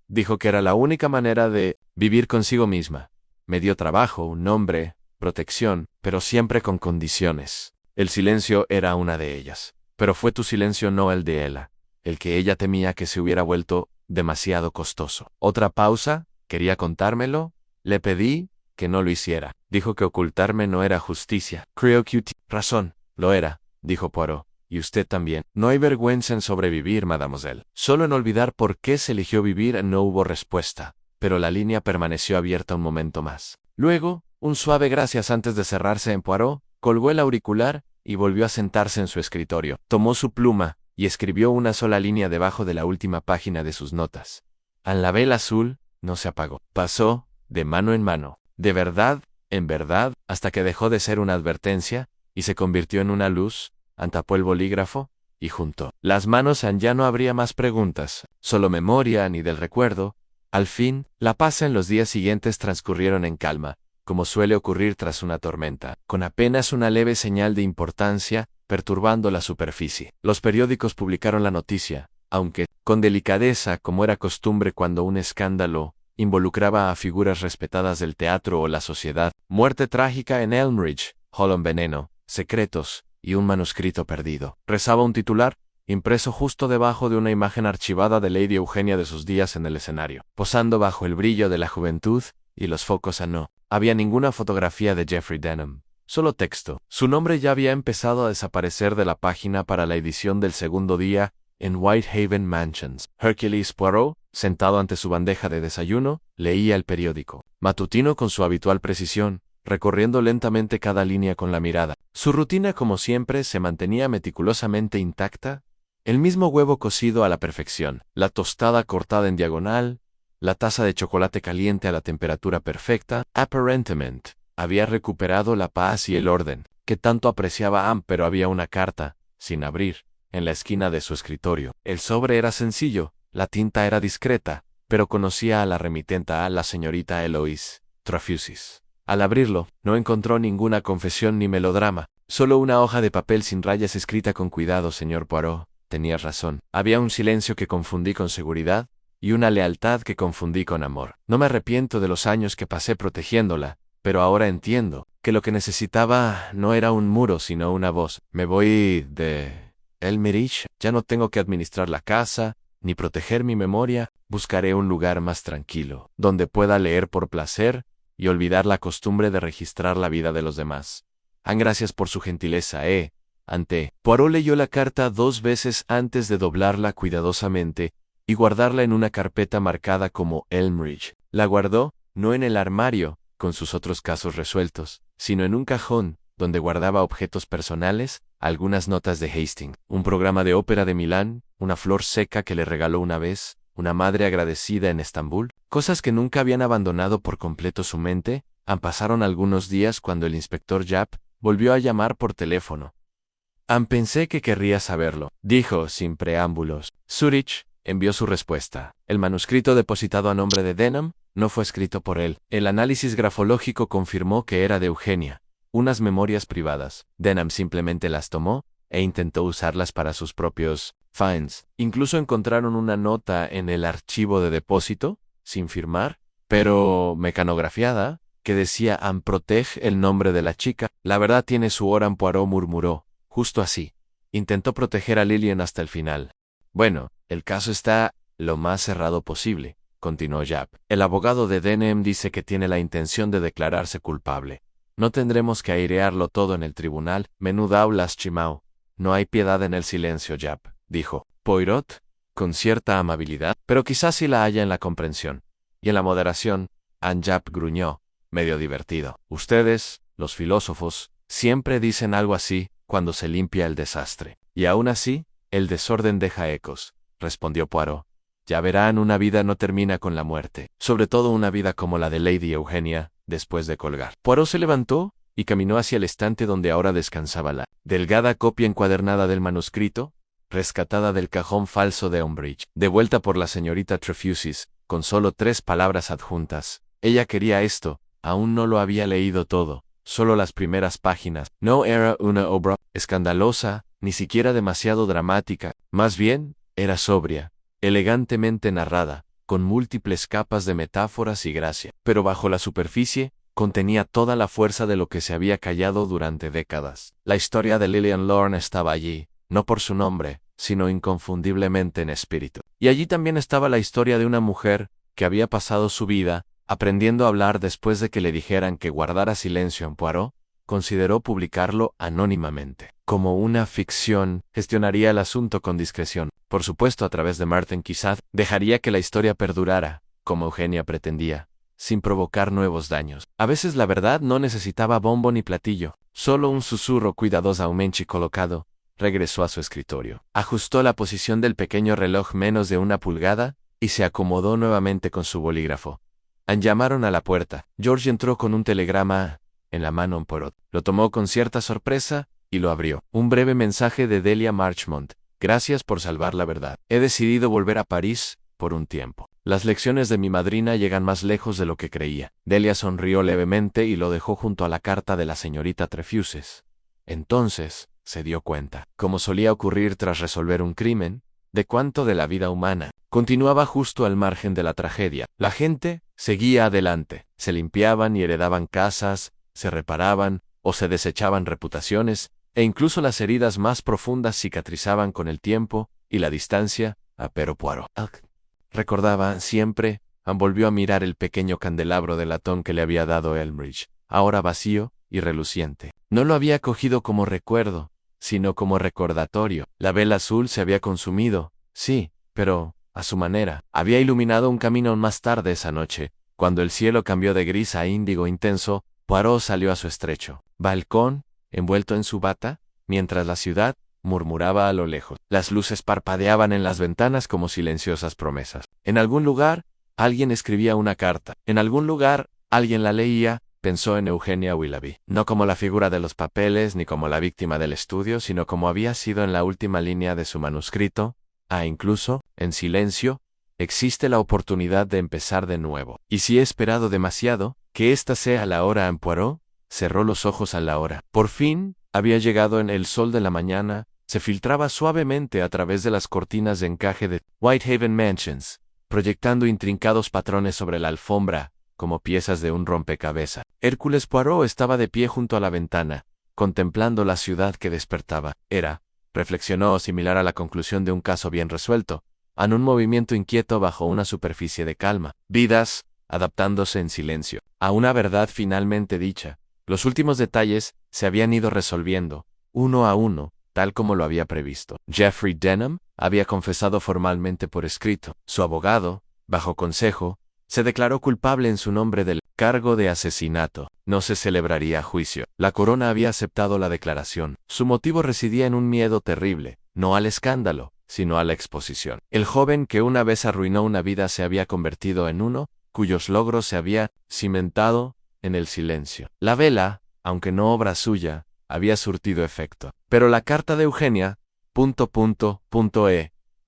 S1: dijo que era la única manera de vivir consigo misma. Me dio trabajo, un nombre, protección, pero siempre con condiciones. El silencio era una de ellas. Pero fue tu silencio, no el de ella, el que ella temía que se hubiera vuelto demasiado costoso. Otra pausa. ¿Quería contármelo? Le pedí que no lo hiciera. Dijo que ocultarme no era justicia. Creo que razón, lo era, dijo Poirot. Y usted también. No hay vergüenza en sobrevivir, mademoiselle. Solo en olvidar por qué se eligió vivir no hubo respuesta. Pero la línea permaneció abierta un momento más. Luego, un suave gracias antes de cerrarse en Poirot, colgó el auricular y volvió a sentarse en su escritorio. Tomó su pluma y escribió una sola línea debajo de la última página de sus notas. Al label azul no se apagó. Pasó de mano en mano, de verdad en verdad, hasta que dejó de ser una advertencia y se convirtió en una luz. Antapó el bolígrafo y juntó las manos. Ya no habría más preguntas, solo memoria ni del recuerdo. Al fin, la paz en los días siguientes transcurrieron en calma, como suele ocurrir tras una tormenta, con apenas una leve señal de importancia perturbando la superficie. Los periódicos publicaron la noticia, aunque con delicadeza, como era costumbre cuando un escándalo involucraba a figuras respetadas del teatro o la sociedad. Muerte trágica en Elmridge, Hall, veneno, secretos y un manuscrito perdido. Rezaba un titular, impreso justo debajo de una imagen archivada de Lady Eugenia de sus días en el escenario, posando bajo el brillo de la juventud y los focos a no había ninguna fotografía de Geoffrey Denham, solo texto. Su nombre ya había empezado a desaparecer de la página para la edición del segundo día en Whitehaven Mansions. Hercules Poirot, sentado ante su bandeja de desayuno, leía el periódico matutino con su habitual precisión, recorriendo lentamente cada línea con la mirada. Su rutina, como siempre, se mantenía meticulosamente intacta. El mismo huevo cocido a la perfección, la tostada cortada en diagonal, la taza de chocolate caliente a la temperatura perfecta. Aparentemente, había recuperado la paz y el orden, que tanto apreciaba Anne, pero había una carta, sin abrir, en la esquina de su escritorio. El sobre era sencillo, la tinta era discreta, pero conocía a la remitenta, la señorita Eloise Trefusis. Al abrirlo, no encontró ninguna confesión ni melodrama, solo una hoja de papel sin rayas escrita con cuidado. Señor Poirot, tenías razón. Había un silencio que confundí con seguridad, y una lealtad que confundí con amor. No me arrepiento de los años que pasé protegiéndola, pero ahora entiendo que lo que necesitaba no era un muro, sino una voz. Me voy de Elmerich, ya no tengo que administrar la casa, ni proteger mi memoria. Buscaré un lugar más tranquilo, donde pueda leer por placer y olvidar la costumbre de registrar la vida de los demás. Gracias por su gentileza, ante. Poirot leyó la carta 2 veces antes de doblarla cuidadosamente y guardarla en una carpeta marcada como Elmridge. La guardó, no en el armario, con sus otros casos resueltos, sino en un cajón, donde guardaba objetos personales, algunas notas de Hastings, un programa de ópera de Milán, una flor seca que le regaló una vez, una madre agradecida en Estambul, cosas que nunca habían abandonado por completo su mente. Pasaron algunos días cuando el inspector Japp volvió a llamar por teléfono. Pensé que querría saberlo, dijo sin preámbulos. Zurich envió su respuesta. El manuscrito depositado a nombre de Denham no fue escrito por él. El análisis grafológico confirmó que era de Eugenia, unas memorias privadas. Denham simplemente las tomó e intentó usarlas para sus propios finds. Incluso encontraron una nota en el archivo de depósito, sin firmar, pero mecanografiada, que decía Anne Protege el nombre de la chica. La verdad tiene su hora, Poirot murmuró. Justo así. Intentó proteger a Lillian hasta el final. Bueno, el caso está lo más cerrado posible, continuó Japp. El abogado de Denham dice que tiene la intención de declararse culpable. No tendremos que airearlo todo en el tribunal. Menuda lastimao. No hay piedad en el silencio, Japp, dijo Poirot, con cierta amabilidad, pero quizás sí la haya en la comprensión. Y en la moderación. Japp gruñó, medio divertido. Ustedes, los filósofos, siempre dicen algo así cuando se limpia el desastre. Y aún así, el desorden deja ecos, respondió Poirot. Ya verán, una vida no termina con la muerte, sobre todo una vida como la de Lady Eugenia, después de colgar. Poirot se levantó y caminó hacia el estante donde ahora descansaba la delgada copia encuadernada del manuscrito, rescatada del cajón falso de Umbridge, devuelta por la señorita Trefusis, con solo 3 palabras adjuntas. Ella quería esto, aún no lo había leído todo, solo las primeras páginas. No era una obra escandalosa, ni siquiera demasiado dramática, más bien, era sobria, elegantemente narrada, con múltiples capas de metáforas y gracia, pero bajo la superficie, contenía toda la fuerza de lo que se había callado durante décadas. La historia de Lillian Lorne estaba allí, no por su nombre, sino inconfundiblemente en espíritu. Y allí también estaba la historia de una mujer que había pasado su vida aprendiendo a hablar después de que le dijeran que guardara silencio. En Poirot consideró publicarlo anónimamente. Como una ficción, gestionaría el asunto con discreción. Por supuesto, a través de Martin quizás dejaría que la historia perdurara, como Eugenia pretendía, sin provocar nuevos daños. A veces la verdad no necesitaba bombo ni platillo, solo un susurro cuidadosamente colocado. Regresó a su escritorio. Ajustó la posición del pequeño reloj menos de 1 pulgada y se acomodó nuevamente con su bolígrafo. Llamaron a la puerta. George entró con un telegrama en la mano. Poirot lo tomó con cierta sorpresa y lo abrió. Un breve mensaje de Delia Marchmont. Gracias por salvar la verdad. He decidido volver a París por un tiempo. Las lecciones de mi madrina llegan más lejos de lo que creía. Delia sonrió levemente y lo dejó junto a la carta de la señorita Trefusis. Entonces se dio cuenta, como solía ocurrir tras resolver un crimen, de cuánto de la vida humana continuaba justo al margen de la tragedia. La gente seguía adelante, se limpiaban y heredaban casas, se reparaban o se desechaban reputaciones, e incluso las heridas más profundas cicatrizaban con el tiempo y la distancia. Pero Poirot recordaba siempre. Volvió a mirar el pequeño candelabro de latón que le había dado Elmridge, ahora vacío y reluciente. No lo había cogido como recuerdo, sino como recordatorio. La vela azul se había consumido, sí, pero a su manera. Había iluminado un camino más tarde esa noche, cuando el cielo cambió de gris a índigo intenso, Poirot salió a su estrecho balcón, envuelto en su bata, mientras la ciudad murmuraba a lo lejos. Las luces parpadeaban en las ventanas como silenciosas promesas. En algún lugar, alguien escribía una carta. En algún lugar, alguien la leía. Pensó en Eugenia Willoughby, no como la figura de los papeles ni como la víctima del estudio, sino como había sido en la última línea de su manuscrito. Incluso, en silencio, existe la oportunidad de empezar de nuevo. ¿Y si he esperado demasiado? ¿Que esta sea la hora en Poirot? Cerró los ojos a la hora. Por fin, había llegado en el sol de la mañana, se filtraba suavemente a través de las cortinas de encaje de Whitehaven Mansions, proyectando intrincados patrones sobre la alfombra, como piezas de un rompecabezas. Hércules Poirot estaba de pie junto a la ventana, contemplando la ciudad que despertaba. Era, reflexionó, similar a la conclusión de un caso bien resuelto, en un movimiento inquieto bajo una superficie de calma. Vidas, adaptándose en silencio a una verdad finalmente dicha. Los últimos detalles se habían ido resolviendo, uno a uno, tal como lo había previsto. Geoffrey Denham había confesado formalmente por escrito. Su abogado, bajo consejo, se declaró culpable en su nombre del cargo de asesinato. No se celebraría juicio. La corona había aceptado la declaración. Su motivo residía en un miedo terrible, no al escándalo, sino a la exposición. El joven que una vez arruinó una vida se había convertido en uno cuyos logros se había cimentado en el silencio. La vela, aunque no obra suya, había surtido efecto. Pero la carta de Eugenia,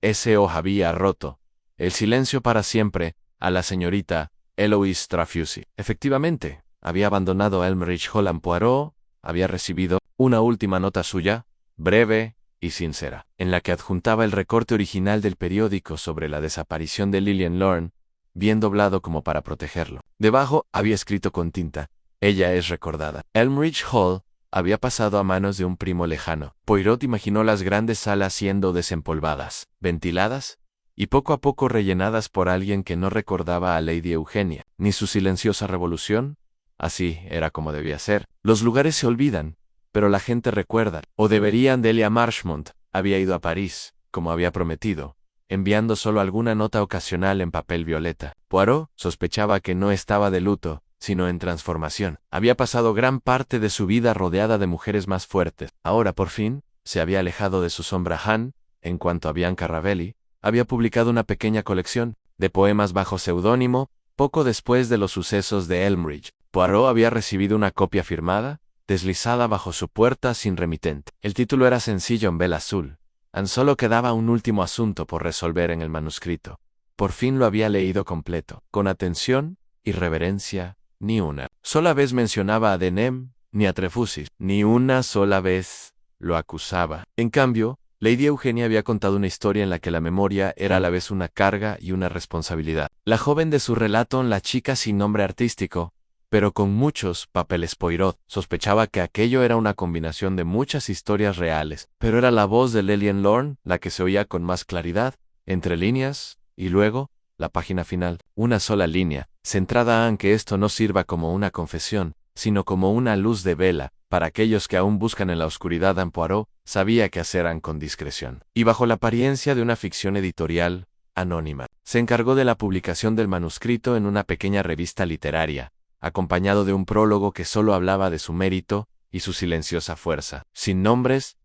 S1: S.O. había roto el silencio para siempre a la señorita Eloise Trafusy. Efectivamente, había abandonado Elmridge Hall en Poirot, había recibido una última nota suya, breve y sincera, en la que adjuntaba el recorte original del periódico sobre la desaparición de Lillian Lorne, bien doblado como para protegerlo. Debajo había escrito con tinta: ella es recordada. Elmridge Hall había pasado a manos de un primo lejano. Poirot imaginó las grandes salas siendo desempolvadas, ventiladas y poco a poco rellenadas por alguien que no recordaba a Lady Eugenia, ni su silenciosa revolución. Así era como debía ser. Los lugares se olvidan, pero la gente recuerda. O deberían. Delia Marchmont había ido a París, como había prometido, enviando solo alguna nota ocasional en papel violeta. Poirot sospechaba que no estaba de luto, sino en transformación. Había pasado gran parte de su vida rodeada de mujeres más fuertes. Ahora, por fin, se había alejado de su sombra. Han, en cuanto a Bianca Ravelli, había publicado una pequeña colección de poemas bajo seudónimo, poco después de los sucesos de Elmridge. Poirot había recibido una copia firmada, deslizada bajo su puerta sin remitente. El título era sencillo en vela azul. Solo quedaba un último asunto por resolver en el manuscrito. Por fin lo había leído completo, con atención y reverencia. Ni una sola vez mencionaba a Denham, ni a Trefusy. Ni una sola vez lo acusaba. En cambio, Lady Eugenia había contado una historia en la que la memoria era a la vez una carga y una responsabilidad. La joven de su relato, la chica sin nombre artístico, pero con muchos papeles. Poirot sospechaba que aquello era una combinación de muchas historias reales, pero era la voz de Lillian Lorne la que se oía con más claridad, entre líneas, y luego, la página final, una sola línea, centrada en que esto no sirva como una confesión, sino como una luz de vela, para aquellos que aún buscan en la oscuridad. Poirot sabía qué hacer con discreción. Y bajo la apariencia de una ficción editorial, anónima, se encargó de la publicación del manuscrito en una pequeña revista literaria, acompañado de un prólogo que solo hablaba de su mérito y su silenciosa fuerza. Sin nombres,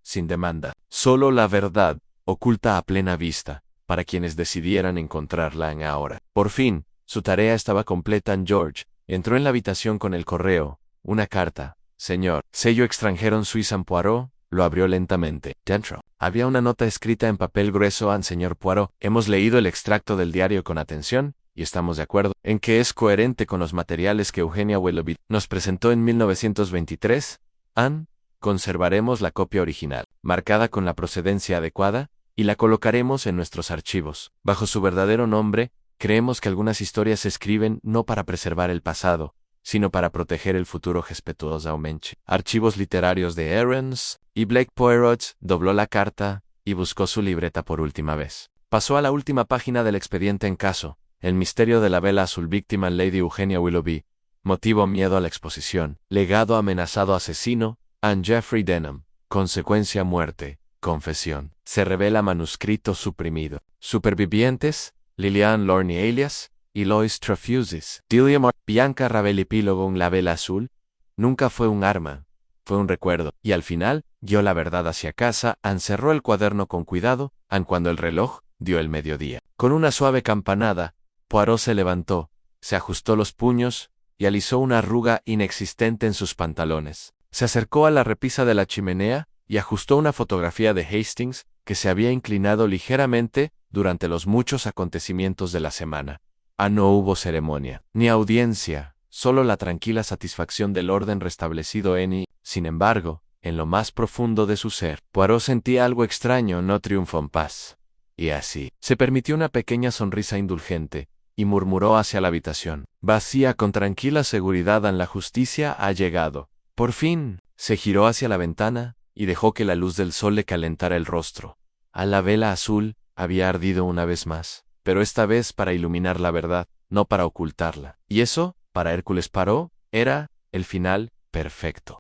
S1: sin demanda. Solo la verdad, oculta a plena vista, para quienes decidieran encontrarla ahora. Por fin, su tarea estaba completa. George entró en la habitación con el correo, una carta. Señor, sello extranjero en Suiza. Poirot lo abrió lentamente. Dentro había una nota escrita en papel grueso. Señor Poirot, hemos leído el extracto del diario con atención y estamos de acuerdo en que es coherente con los materiales que Eugenia Willoughby nos presentó en 1923. Conservaremos la copia original, marcada con la procedencia adecuada, y la colocaremos en nuestros archivos. Bajo su verdadero nombre, creemos que algunas historias se escriben no para preservar el pasado, sino para proteger el futuro respetuosamente. Archivos literarios de Aarons y Blake. Poirot dobló la carta y buscó su libreta por última vez. Pasó a la última página del expediente en caso: el misterio de la vela azul. Víctima: Lady Eugenia Willoughby. Motivo: miedo a la exposición. Legado: amenazado asesino, Geoffrey Denham. Consecuencia: muerte. Confesión. Se revela: manuscrito suprimido. Supervivientes: Lillian Lorne y alias, y Lois Trafusis. Bianca Ravel epílogo en la vela azul. Nunca fue un arma, fue un recuerdo, y al final, guió la verdad hacia casa, encerró el cuaderno con cuidado, aun cuando el reloj dio el mediodía. Con una suave campanada, Poirot se levantó, se ajustó los puños y alisó una arruga inexistente en sus pantalones. Se acercó a la repisa de la chimenea y ajustó una fotografía de Hastings que se había inclinado ligeramente durante los muchos acontecimientos de la semana. No hubo ceremonia, ni audiencia, solo la tranquila satisfacción del orden restablecido en y, sin embargo, en lo más profundo de su ser, Poirot sentía algo extraño, no triunfo en paz. Y así, se permitió una pequeña sonrisa indulgente, y murmuró hacia la habitación, vacía con tranquila seguridad en la justicia ha llegado. Por fin, se giró hacia la ventana, y dejó que la luz del sol le calentara el rostro. La vela azul había ardido una vez más, pero esta vez para iluminar la verdad, no para ocultarla. Y eso, para Hércules Poirot, era el final perfecto.